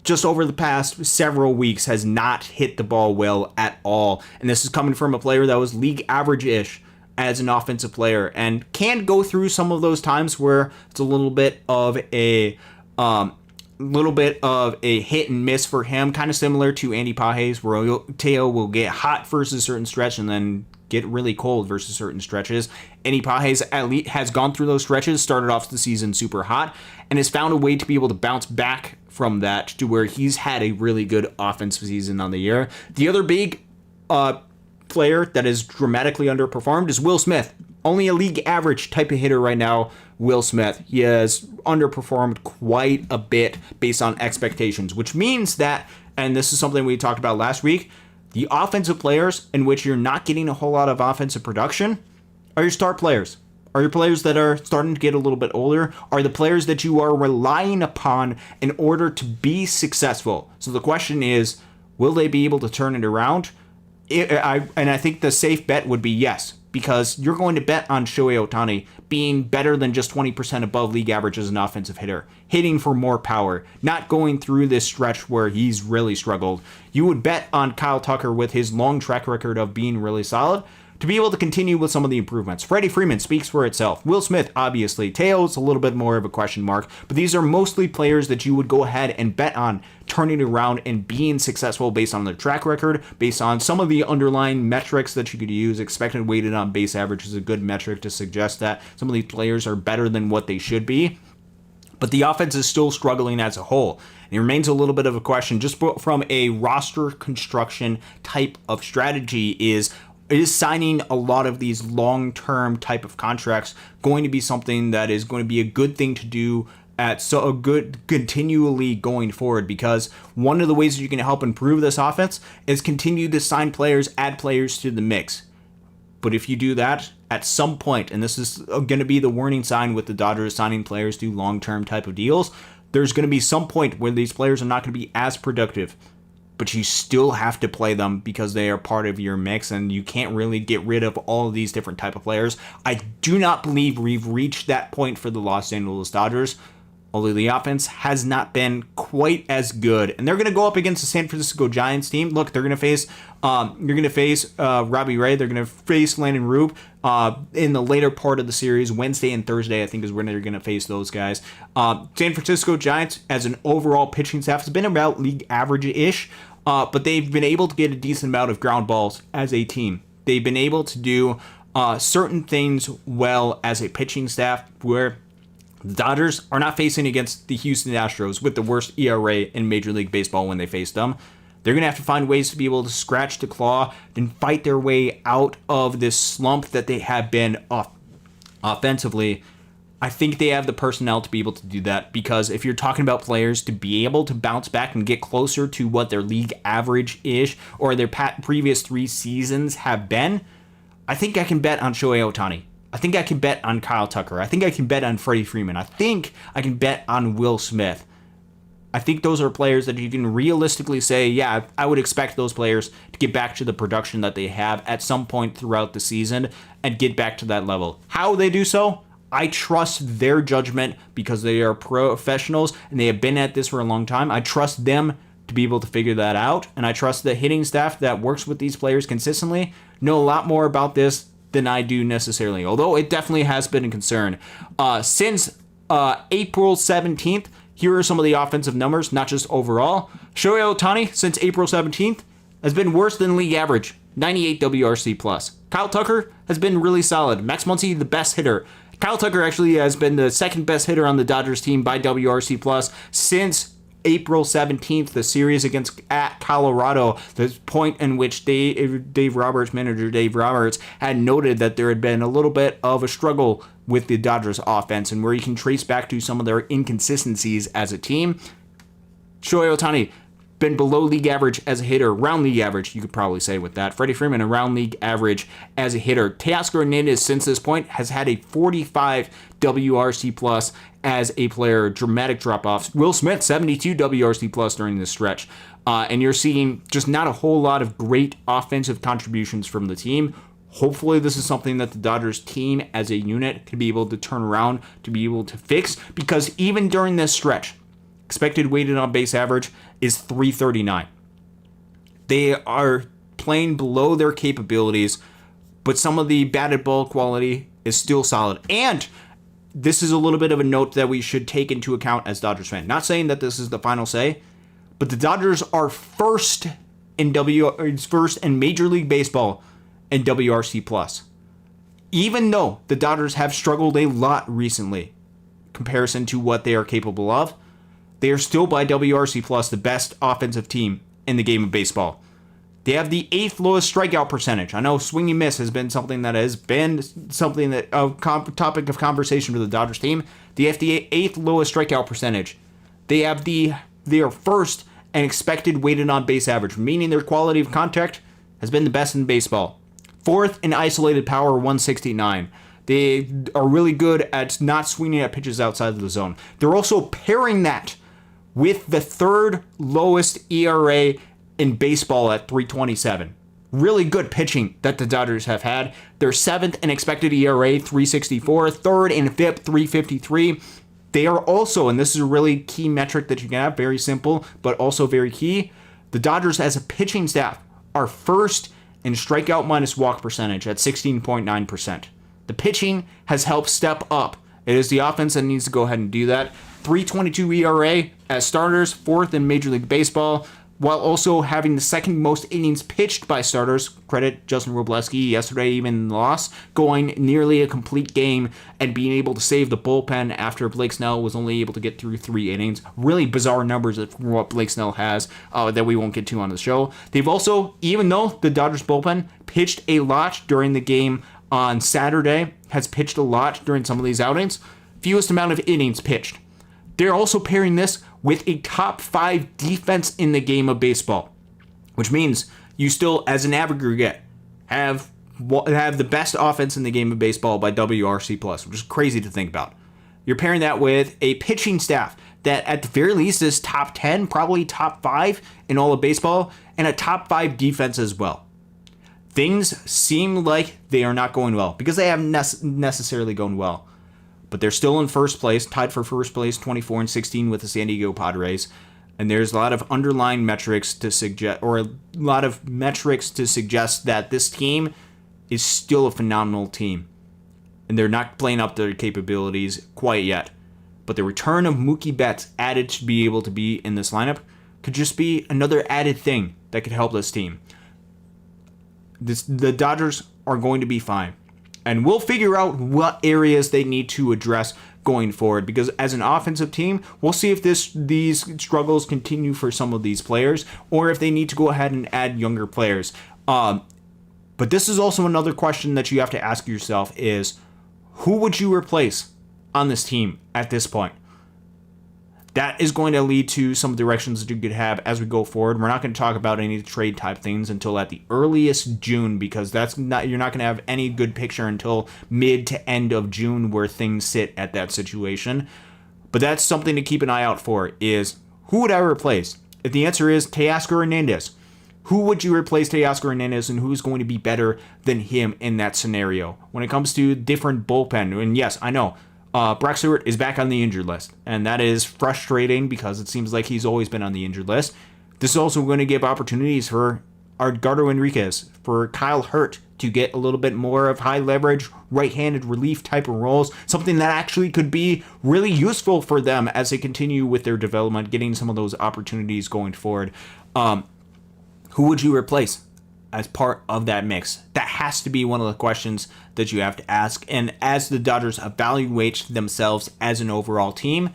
Just over the past several weeks has not hit the ball well at all. And this is coming from a player that was league average-ish as an offensive player, and can go through some of those times where it's a little bit of a hit and miss for him, kind of similar to Andy Pages, where Teo will get hot versus a certain stretch and then get really cold versus certain stretches. Andy Pages at least has gone through those stretches, started off the season super hot, and has found a way to be able to bounce back from that to where he's had a really good offensive season on the year. The other big player that is dramatically underperformed is Will Smith. Only a league average type of hitter right now, Will Smith. He has underperformed quite a bit based on expectations, which means that, and this is something we talked about last week, the offensive players in which you're not getting a whole lot of offensive production are your star players. Are your players that are starting to get a little bit older? Are the players that you are relying upon in order to be successful? So the question is, will they be able to turn it around? I think the safe bet would be yes, because you're going to bet on Shohei Ohtani being better than just 20% above league average as an offensive hitter, hitting for more power, not going through this stretch where he's really struggled. You would bet on Kyle Tucker with his long track record of being really solid to be able to continue with some of the improvements. Freddie Freeman speaks for itself. Will Smith, obviously. Teo's a little bit more of a question mark, but these are mostly players that you would go ahead and bet on turning around and being successful based on their track record, based on some of the underlying metrics that you could use. Expected weighted on base average is a good metric to suggest that some of these players are better than what they should be. But the offense is still struggling as a whole. And it remains a little bit of a question just from a roster construction type of strategy is signing a lot of these long-term type of contracts going to be something that is going to be a good thing to do continually going forward? Because one of the ways that you can help improve this offense is continue to sign players, add players to the mix. But if you do that at some point, and this is going to be the warning sign with the Dodgers signing players to long-term type of deals, there's going to be some point where these players are not going to be as productive, but you still have to play them because they are part of your mix, and you can't really get rid of all of these different type of players. I do not believe we've reached that point for the Los Angeles Dodgers, although the offense has not been quite as good. And they're going to go up against the San Francisco Giants team. Look, they're going to face Robbie Ray. They're going to face Landon Rube in the later part of the series. Wednesday and Thursday, I think, is when they're going to face those guys. San Francisco Giants, as an overall pitching staff, has been about league average-ish, but they've been able to get a decent amount of ground balls as a team. They've been able to do certain things well as a pitching staff, where the Dodgers are not facing against the Houston Astros with the worst ERA in Major League Baseball when they face them. They're going to have to find ways to be able to scratch the claw and fight their way out of this slump that they have been offensively. I think they have the personnel to be able to do that, because if you're talking about players to be able to bounce back and get closer to what their league average-ish or their previous 3 seasons have been, I think I can bet on Shohei Ohtani. I think I can bet on Kyle Tucker. I think I can bet on Freddie Freeman. I think I can bet on Will Smith. I think those are players that you can realistically say, yeah, I would expect those players to get back to the production that they have at some point throughout the season and get back to that level. How they do so? I trust their judgment because they are professionals and they have been at this for a long time. I trust them to be able to figure that out, and I trust the hitting staff that works with these players consistently know a lot more about this than I do necessarily, although it definitely has been a concern. Since April 17th, here are some of the offensive numbers, not just overall. Shohei Ohtani, since April 17th, has been worse than league average, 98 WRC+. Kyle Tucker has been really solid. Max Muncy, the best hitter. Kyle Tucker actually has been the second best hitter on the Dodgers team by WRC+ since April 17th, the series at Colorado, the point in which Dave Roberts, manager Dave Roberts, had noted that there had been a little bit of a struggle with the Dodgers offense and where you can trace back to some of their inconsistencies as a team. Shohei Ohtani, been below league average as a hitter, around league average, you could probably say with that. Freddie Freeman, around league average as a hitter. Teoscar Hernandez, since this point, has had a 45 WRC+ as a player. Dramatic drop-offs. Will Smith, 72 WRC+ during this stretch. And you're seeing just not a whole lot of great offensive contributions from the team. Hopefully this is something that the Dodgers team as a unit could be able to turn around, to be able to fix, because even during this stretch, expected weighted on base average is 339. They are playing below their capabilities, but some of the batted ball quality is still solid. And this is a little bit of a note that we should take into account as Dodgers fans. Not saying that this is the final say, but the Dodgers are first in Major League Baseball in WRC+. Even though the Dodgers have struggled a lot recently, in comparison to what they are capable of, they are still by WRC+ the best offensive team in the game of baseball. They have the 8th lowest strikeout percentage. I know swing and miss has been something that a topic of conversation for the Dodgers team. They have the 8th lowest strikeout percentage. They are first in expected weighted on base average, meaning their quality of contact has been the best in baseball. 4th in isolated power, 169. They are really good at not swinging at pitches outside of the zone. They're also pairing that with the 3rd lowest ERA in baseball at 327. Really good pitching that the Dodgers have had. They're 7th in expected ERA, 364. 3rd and 5th, 353. They are also, and this is a really key metric that you can have, very simple, but also very key. The Dodgers as a pitching staff are first in strikeout minus walk percentage at 16.9%. The pitching has helped step up. It is the offense that needs to go ahead and do that. 3.22 ERA as starters, 4th in Major League Baseball, while also having the 2nd most innings pitched by starters. Credit Justin Robleski yesterday, even in the loss, going nearly a complete game and being able to save the bullpen after Blake Snell was only able to get through 3 innings. Really bizarre numbers from what Blake Snell has that we won't get to on the show. They've also, even though the Dodgers bullpen pitched a lot during the game on Saturday, has pitched a lot during some of these outings, fewest amount of innings pitched. They're also pairing this with a top 5 defense in the game of baseball, which means you still, as an aggregate, have the best offense in the game of baseball by WRC+, which is crazy to think about. You're pairing that with a pitching staff that at the very least is top 10, probably top 5 in all of baseball, and a top 5 defense as well. Things seem like they are not going well because they haven't necessarily gone well. But they're still in first place, tied for first place, 24-16 with the San Diego Padres. And there's a lot of underlying metrics to suggest, that this team is still a phenomenal team. And they're not playing up their capabilities quite yet. But the return of Mookie Betts added to be able to be in this lineup could just be another added thing that could help this team. The Dodgers are going to be fine. And we'll figure out what areas they need to address going forward. Because as an offensive team, we'll see if these struggles continue for some of these players, or if they need to go ahead and add younger players. But this is also another question that you have to ask yourself is, who would you replace on this team at this point? That is going to lead to some directions that you could have as we go forward. We're not going to talk about any trade type things until at the earliest June, because you're not going to have any good picture until mid to end of June where things sit at that situation. But that's something to keep an eye out for, is who would I replace? If the answer is Teoscar Hernandez, who would you replace Teoscar Hernandez, and who's going to be better than him in that scenario? When it comes to different bullpen, and yes, I know, Brock Stewart is back on the injured list, and that is frustrating because it seems like he's always been on the injured list. This is also going to give opportunities for Edgardo Enriquez, for Kyle Hurt to get a little bit more of high leverage, right-handed relief type of roles, something that actually could be really useful for them as they continue with their development, getting some of those opportunities going forward. Who would you replace as part of that mix? That has to be one of the questions that you have to ask. And as the Dodgers evaluate themselves as an overall team,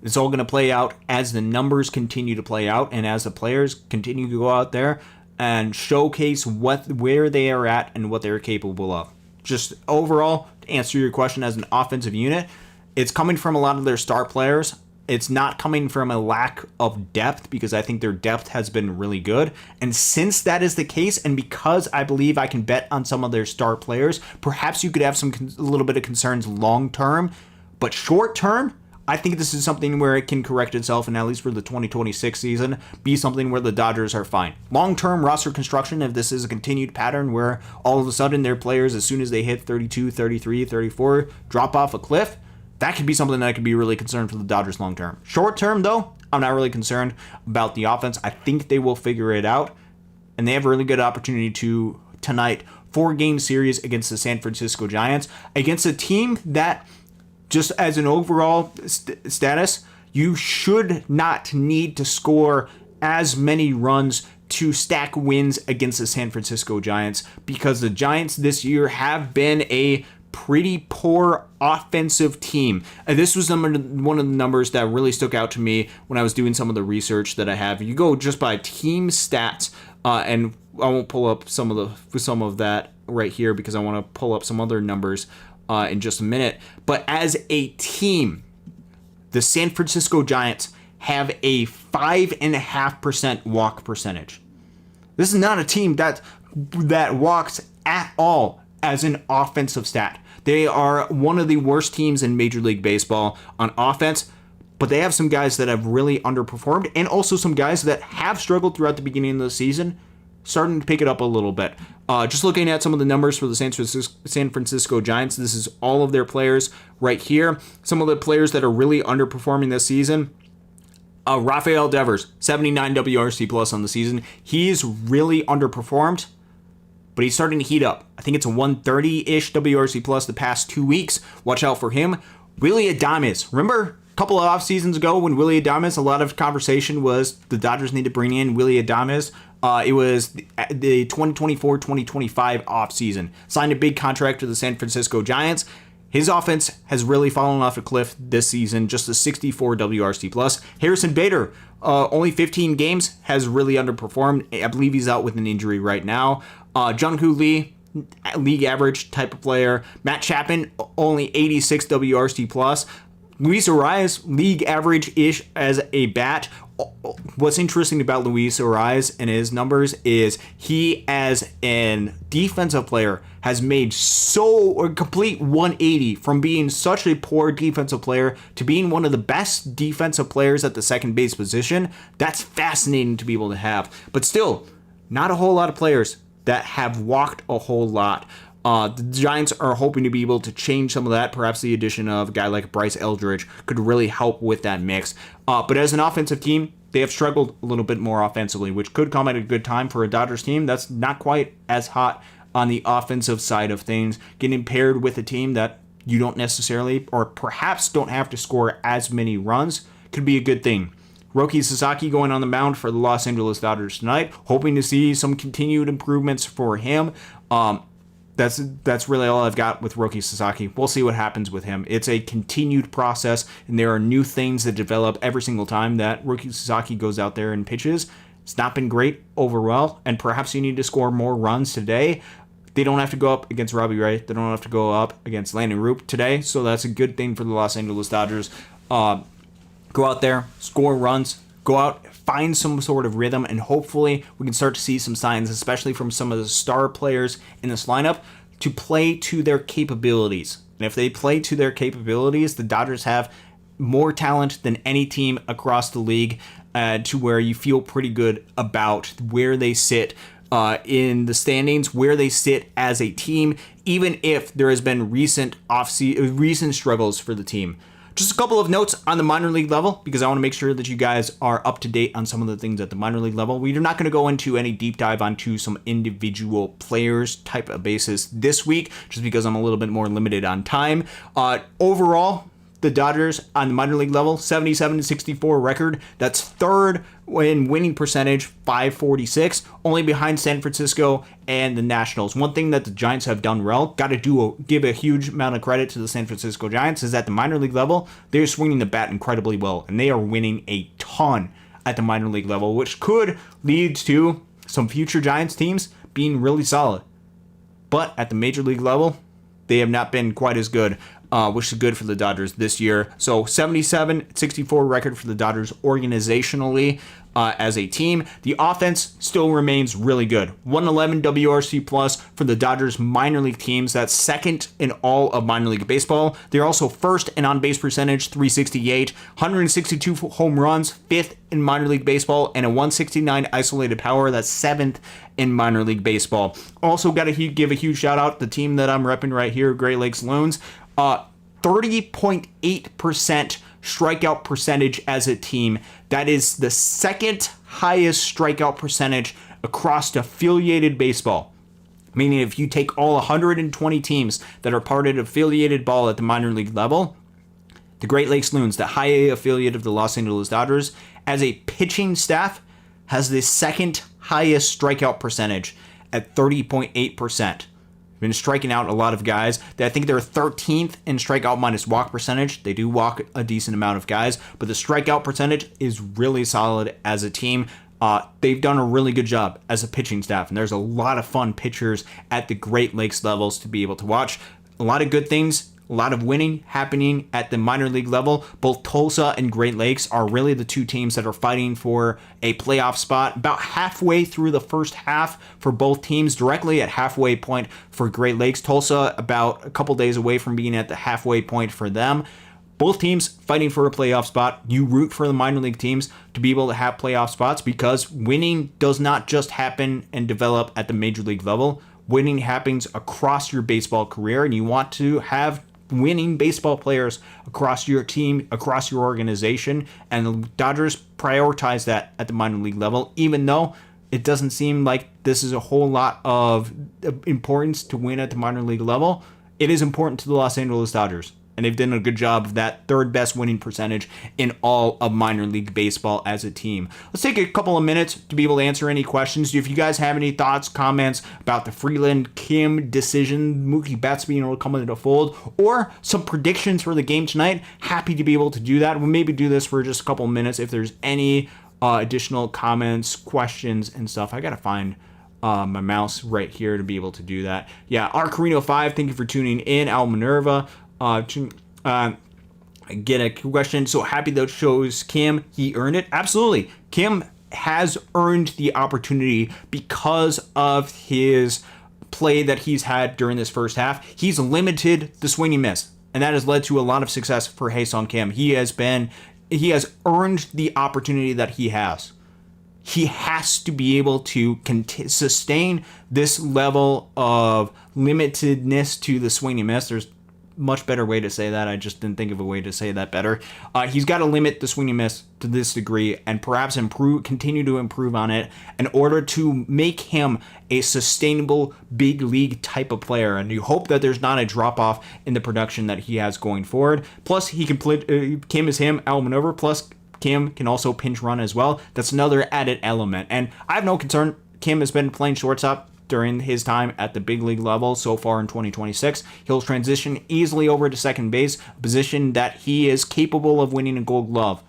it's all going to play out as the numbers continue to play out and as the players continue to go out there and showcase where they are at and what they're capable of. Just overall, to answer your question, as an offensive unit, it's coming from a lot of their star players. It's not coming from a lack of depth, because I think their depth has been really good. And since that is the case, and because I believe I can bet on some of their star players, perhaps you could have a little bit of concerns long term. But short term, I think this is something where it can correct itself, and at least for the 2026 season, be something where the Dodgers are fine. Long-term roster construction, if this is a continued pattern where all of a sudden their players, as soon as they hit 32, 33, 34, drop off a cliff, that could be something that could be really concerned for the Dodgers long-term. Short-term, though, I'm not really concerned about the offense. I think they will figure it out, and they have a really good opportunity to, tonight, 4-game series against the San Francisco Giants, against a team that, just as an overall status, you should not need to score as many runs to stack wins against the San Francisco Giants, because the Giants this year have been a pretty poor offensive team. This was one of the numbers that really stuck out to me when I was doing some of the research that I have. You go just by team stats, and I won't pull up some of that right here because I want to pull up some other numbers in just a minute. But as a team, the San Francisco Giants have a 5.5% walk percentage. This is not a team that walks at all as an offensive stat. They are one of the worst teams in Major League Baseball on offense, but they have some guys that have really underperformed, and also some guys that have struggled throughout the beginning of the season, starting to pick it up a little bit. Just looking at some of the numbers for the San Francisco Giants, this is all of their players right here. Some of the players that are really underperforming this season. Rafael Devers, 79 WRC plus on the season. He's really underperformed, but he's starting to heat up. I think it's a 130-ish WRC plus the past 2 weeks. Watch out for him. Willy Adames. Remember a couple of off seasons ago when Willy Adames, a lot of conversation was the Dodgers need to bring in Willy Adames. It was the 2024-2025 offseason. Signed a big contract to the San Francisco Giants. His offense has really fallen off a cliff this season, just a 64 WRC plus. Harrison Bader, only 15 games, has really underperformed. I believe he's out with an injury right now. Jung-Hoo Lee, league average type of player. Matt Chapman, only 86 WRC plus. Luis Arias, league average-ish as a bat. What's interesting about Luis Arias and his numbers is he, as a defensive player, has made a complete 180 from being such a poor defensive player to being one of the best defensive players at the second base position. That's fascinating to be able to have. But still, not a whole lot of players that have walked a whole lot. The Giants are hoping to be able to change some of that. Perhaps the addition of a guy like Bryce Eldridge could really help with that mix. But as an offensive team, they have struggled a little bit more offensively, which could come at a good time for a Dodgers team that's not quite as hot on the offensive side of things. Getting paired with a team that you don't necessarily, or perhaps don't have to score as many runs, could be a good thing. Roki Sasaki going on the mound for the Los Angeles Dodgers tonight. Hoping to see some continued improvements for him. That's really all I've got with Roki Sasaki. We'll see what happens with him. It's a continued process, and there are new things that develop every single time that Roki Sasaki goes out there and pitches. It's not been great overall, and perhaps you need to score more runs today. They don't have to go up against Robbie Ray. They don't have to go up against Landon Roop today, so that's a good thing for the Los Angeles Dodgers. Go out there, score runs, go out, find some sort of rhythm, and hopefully we can start to see some signs, especially from some of the star players in this lineup, to play to their capabilities. And if they play to their capabilities, the Dodgers have more talent than any team across the league, to where you feel pretty good about where they sit in the standings, where they sit as a team, even if there has been recent struggles for the team. Just a couple of notes on the minor league level, because I want to make sure that you guys are up to date on some of the things at the minor league level. We are not going to go into any deep dive onto some individual players type of basis this week, just because I'm a little bit more limited on time. Overall, the Dodgers on the minor league level, 77-64 record. That's third in winning percentage, 546, only behind San Francisco and the Nationals. One thing that the Giants have done well, got to give a huge amount of credit to the San Francisco Giants, is at the minor league level, they're swinging the bat incredibly well, and they are winning a ton at the minor league level, which could lead to some future Giants teams being really solid. But at the major league level, they have not been quite as good, which is good for the Dodgers this year. So 77-64 record for the Dodgers organizationally as a team. The offense still remains really good. 111 WRC plus for the Dodgers minor league teams. That's second in all of minor league baseball. They're also first in on-base percentage, 368, 162 home runs, fifth in minor league baseball, and a 169 isolated power. That's seventh in minor league baseball. Also got to give a huge shout out to the team that I'm repping right here, Great Lakes Loons. 30.8% strikeout percentage as a team. That is the second highest strikeout percentage across affiliated baseball. Meaning if you take all 120 teams that are part of affiliated ball at the minor league level, the Great Lakes Loons, the high A affiliate of the Los Angeles Dodgers, as a pitching staff, has the second highest strikeout percentage at 30.8%. Been striking out a lot of guys. I think they're 13th in strikeout minus walk percentage. They do walk a decent amount of guys, but the strikeout percentage is really solid as a team. They've done a really good job as a pitching staff, and there's a lot of fun pitchers at the Great Lakes levels to be able to watch. A lot of good things, a lot of winning happening at the minor league level. Both Tulsa and Great Lakes are really the two teams that are fighting for a playoff spot. About halfway through the first half for both teams, directly at halfway point for Great Lakes. Tulsa about a couple days away from being at the halfway point for them. Both teams fighting for a playoff spot. You root for the minor league teams to be able to have playoff spots, because winning does not just happen and develop at the major league level. Winning happens across your baseball career, and you want to have winning baseball players across your team, across your organization, and the Dodgers prioritize that at the minor league level, even though it doesn't seem like this is a whole lot of importance to win at the minor league level. It is important to the Los Angeles Dodgers, and they've done a good job of that, third best winning percentage in all of minor league baseball as a team. Let's take a couple of minutes to be able to answer any questions. If you guys have any thoughts, comments about the Freeland Kim decision, Mookie Betts being able to come into the fold, or some predictions for the game tonight, happy to be able to do that. We'll maybe do this for just a couple of minutes if there's any additional comments, questions, and stuff. I gotta find my mouse right here to be able to do that. Yeah, rcarino5, thank you for tuning in. Al Minerva, get a question. So happy that shows Kim, he earned it. Absolutely. Kim has earned the opportunity because of his play that he's had during this first half. He's limited the swing and miss, and that has led to a lot of success for Ha-Seong Kim. He has earned the opportunity that he has. He has to be able to sustain this level of limitedness to the swing and miss. There's much better way to say that. I just didn't think of a way to say that better. He's got to limit the swing and miss to this degree, and perhaps continue to improve on it in order to make him a sustainable big league type of player. And you hope that there's not a drop off in the production that he has going forward. Plus, he can play. Kim is him, Al Maneuver. Plus, Kim can also pinch run as well. That's another added element. And I have no concern. Kim has been playing shortstop during his time at the big league level so far in 2026. He'll transition easily over to second base, a position that he is capable of winning a Gold Glove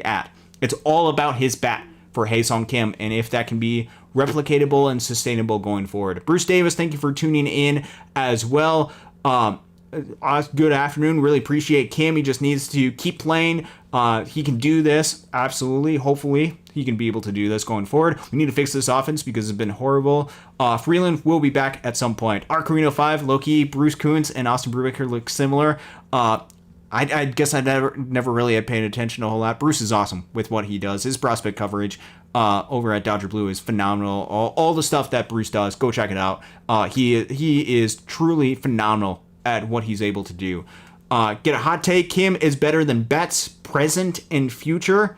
at. It's all about his bat for Ha-Seong Kim, and if that can be replicatable and sustainable going forward. Bruce Davis, thank you for tuning in as well. Good afternoon. Really appreciate Kim. He just needs to keep playing. He can do this. Absolutely. Hopefully he can be able to do this going forward. We need to fix this offense because it's been horrible. Freeland will be back at some point. Arcarino5, Loki, Bruce Coons, and Austin Brubaker look similar. I guess I never really had paid attention a whole lot. Bruce is awesome with what he does. His prospect coverage over at Dodger Blue is phenomenal. All the stuff that Bruce does, go check it out. He is truly phenomenal at what he's able to do. Get a hot take. Kim is better than Betts, present and future.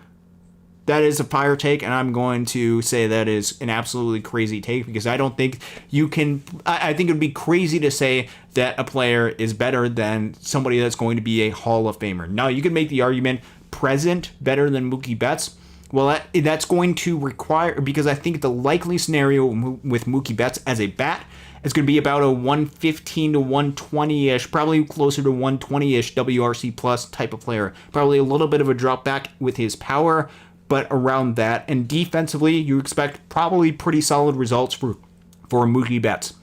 That is a fire take, and I'm going to say that is an absolutely crazy take because I don't think you can. I think it would be crazy to say that a player is better than somebody that's going to be a Hall of Famer. Now, you can make the argument present better than Mookie Betts. Well, that's going to require, because I think the likely scenario with Mookie Betts as a bat is going to be about a 115 to 120-ish, probably closer to 120-ish WRC plus type of player. Probably a little bit of a drop back with his power, but around that. And defensively, you expect probably pretty solid results for Mookie Betts.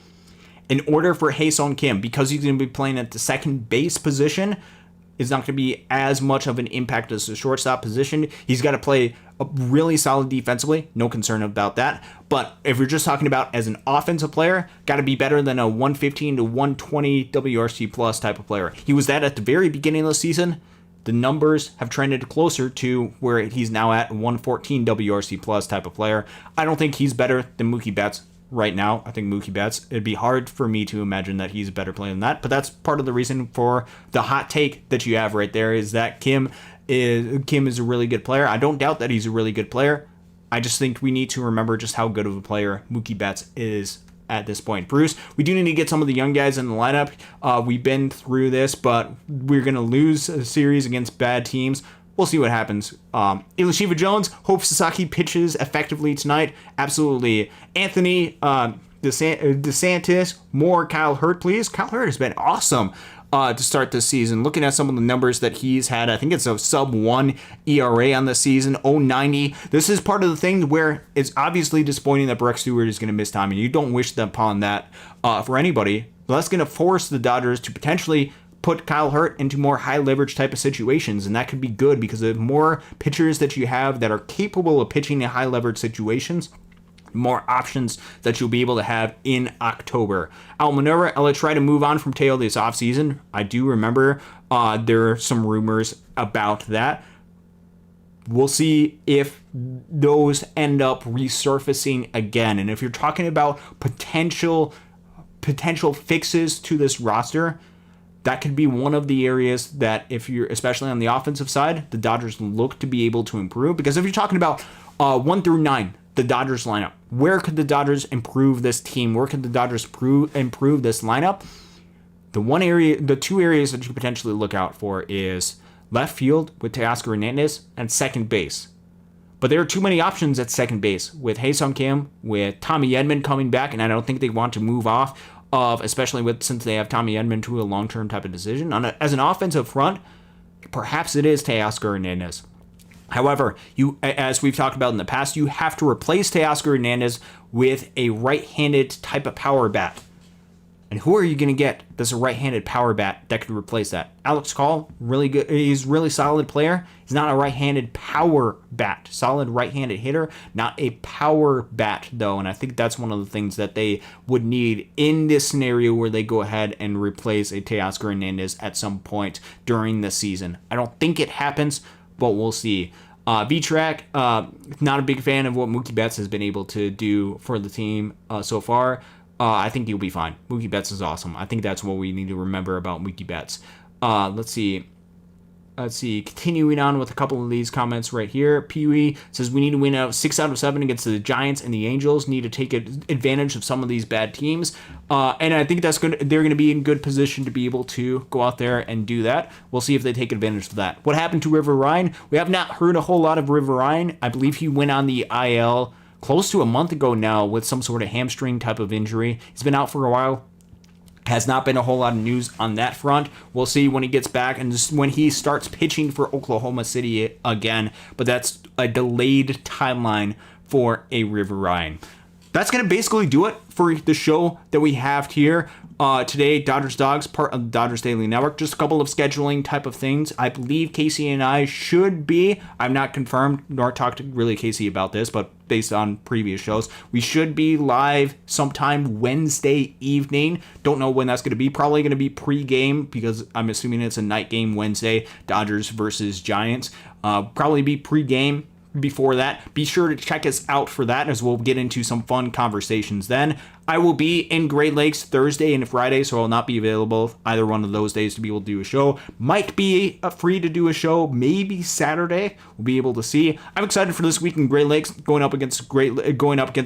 In order for Ha-Seong Kim, because he's going to be playing at the second base position, is not going to be as much of an impact as the shortstop position. He's got to play really solid defensively, no concern about that. But if you're just talking about as an offensive player, got to be better than a 115 to 120 WRC plus type of player. He was that at the very beginning of the season. The numbers have trended closer to where he's now at 114 WRC plus type of player. I don't think he's better than Mookie Betts right now. I think Mookie Betts, it'd be hard for me to imagine that he's a better player than that, but that's part of the reason for the hot take that you have right there is that Kim is a really good player. I don't doubt that he's a really good player. I just think we need to remember just how good of a player Mookie Betts is at this point. Bruce, we do need to get some of the young guys in the lineup. We've been through this, but we're going to lose a series against bad teams. We'll see what happens. Ilishiva Jones, hope Sasaki pitches effectively tonight. Absolutely. Anthony DeSantis, more Kyle Hurt, please. Kyle Hurt has been awesome to start this season. Looking at some of the numbers that he's had, I think it's a sub-1 ERA on the season, 0.90. This is part of the thing where it's obviously disappointing that Breck Stewart is going to miss time, and you don't wish upon that for anybody. But that's going to force the Dodgers to potentially put Kyle Hurt into more high leverage type of situations, and that could be good because the more pitchers that you have that are capable of pitching in high leverage situations, more options that you'll be able to have in October. Al Minerva, let's try to move on from Teo this offseason. I do remember there are some rumors about that. We'll see if those end up resurfacing again. And if you're talking about potential fixes to this roster, that could be one of the areas that, if you're especially on the offensive side, the Dodgers look to be able to improve. Because if you're talking about 1 through 9, the Dodgers lineup, where could the Dodgers improve this team? Where could the Dodgers improve this lineup? The two areas that you potentially look out for is left field with Teoscar Hernandez and second base. But there are too many options at second base with Ha-Seong Kim, with Tommy Edman coming back, and I don't think they want to move off of, especially since they have Tommy Edman to a long-term type of decision. As an offensive front, perhaps it is Teoscar Hernandez. However, as we've talked about in the past, you have to replace Teoscar Hernandez with a right-handed type of power bat. And who are you going to get that's a right-handed power bat that could replace that? Alex Call, really good. He's a really solid player. He's not a right-handed power bat. Solid right-handed hitter, not a power bat, though. And I think that's one of the things that they would need in this scenario where they go ahead and replace a Teoscar Hernandez at some point during the season. I don't think it happens, but we'll see. V-Track, not a big fan of what Mookie Betts has been able to do for the team so far. I think he'll be fine. Mookie Betts is awesome. I think that's what we need to remember about Mookie Betts. Let's see. Continuing on with a couple of these comments right here. Pee-wee says we need to win out 6 out of 7 against the Giants and the Angels. Need to take advantage of some of these bad teams. And I think that's good. They're going to be in good position to be able to go out there and do that. We'll see if they take advantage of that. What happened to River Ryan? We have not heard a whole lot of River Ryan. I believe he went on the IL close to a month ago now with some sort of hamstring type of injury. He's been out for a while. Has not been a whole lot of news on that front. We'll see when he gets back and just when he starts pitching for Oklahoma City again. But that's a delayed timeline for a River Ryan. that's going to basically do it for the show that we have here today. Dodgers Dogs, part of the Dodgers Daily Network. Just a couple of scheduling type of things. I believe Casey and I should be, I'm not confirmed nor talked to really Casey about this, but based on previous shows, we should be live sometime Wednesday evening. Don't know when that's going to be. Probably going to be pre-game because I'm assuming it's a night game Wednesday, Dodgers versus Giants. Probably be pre-game before that. Be sure to check us out for that, as we'll get into some fun conversations then. I will be in Great Lakes Thursday and Friday, so I'll not be available either one of those days to be able to do a show. Might be free to do a show, maybe Saturday. We'll be able to see. I'm excited for this week in Great Lakes, going up against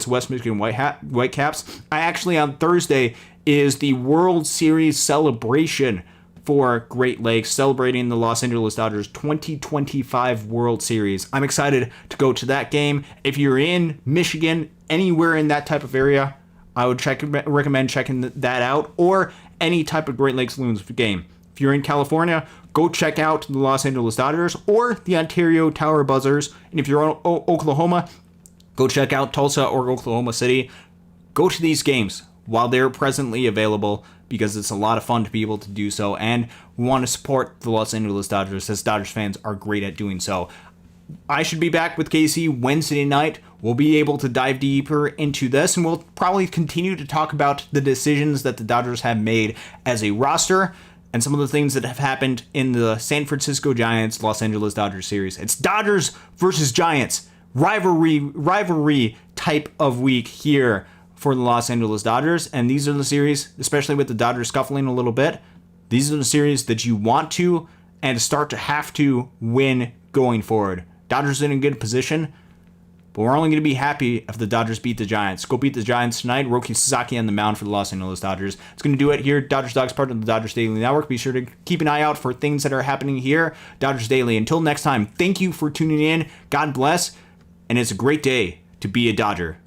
West Michigan Whitecaps. I actually, on Thursday is the World Series celebration for Great Lakes, celebrating the Los Angeles Dodgers 2025 World Series. I'm excited to go to that game. If you're in Michigan, anywhere in that type of area, I would recommend checking that out, or any type of Great Lakes Loons game. If you're in California, go check out the Los Angeles Dodgers or the Ontario Tower Buzzers. And if you're in Oklahoma, go check out Tulsa or Oklahoma City. Go to these games while they're presently available, because it's a lot of fun to be able to do so, and we want to support the Los Angeles Dodgers, as Dodgers fans are great at doing so. I should be back with Casey Wednesday night. We'll be able to dive deeper into this, and we'll probably continue to talk about the decisions that the Dodgers have made as a roster and some of the things that have happened in the San Francisco Giants Los Angeles Dodgers series. It's Dodgers versus Giants, rivalry type of week here for the Los Angeles Dodgers, and these are the series, especially with the Dodgers scuffling a little bit, these are the series that you want to and start to have to win going forward. Dodgers in a good position, but we're only going to be happy if the Dodgers beat the Giants. Go beat the Giants tonight. Roki Sasaki on the mound for the Los Angeles Dodgers. It's going to do it here. Dodgers Dogs, part of the Dodgers Daily Network. Be sure to keep an eye out for things that are happening here. Dodgers Daily. Until next time, thank you for tuning in. God bless, and it's a great day to be a Dodger.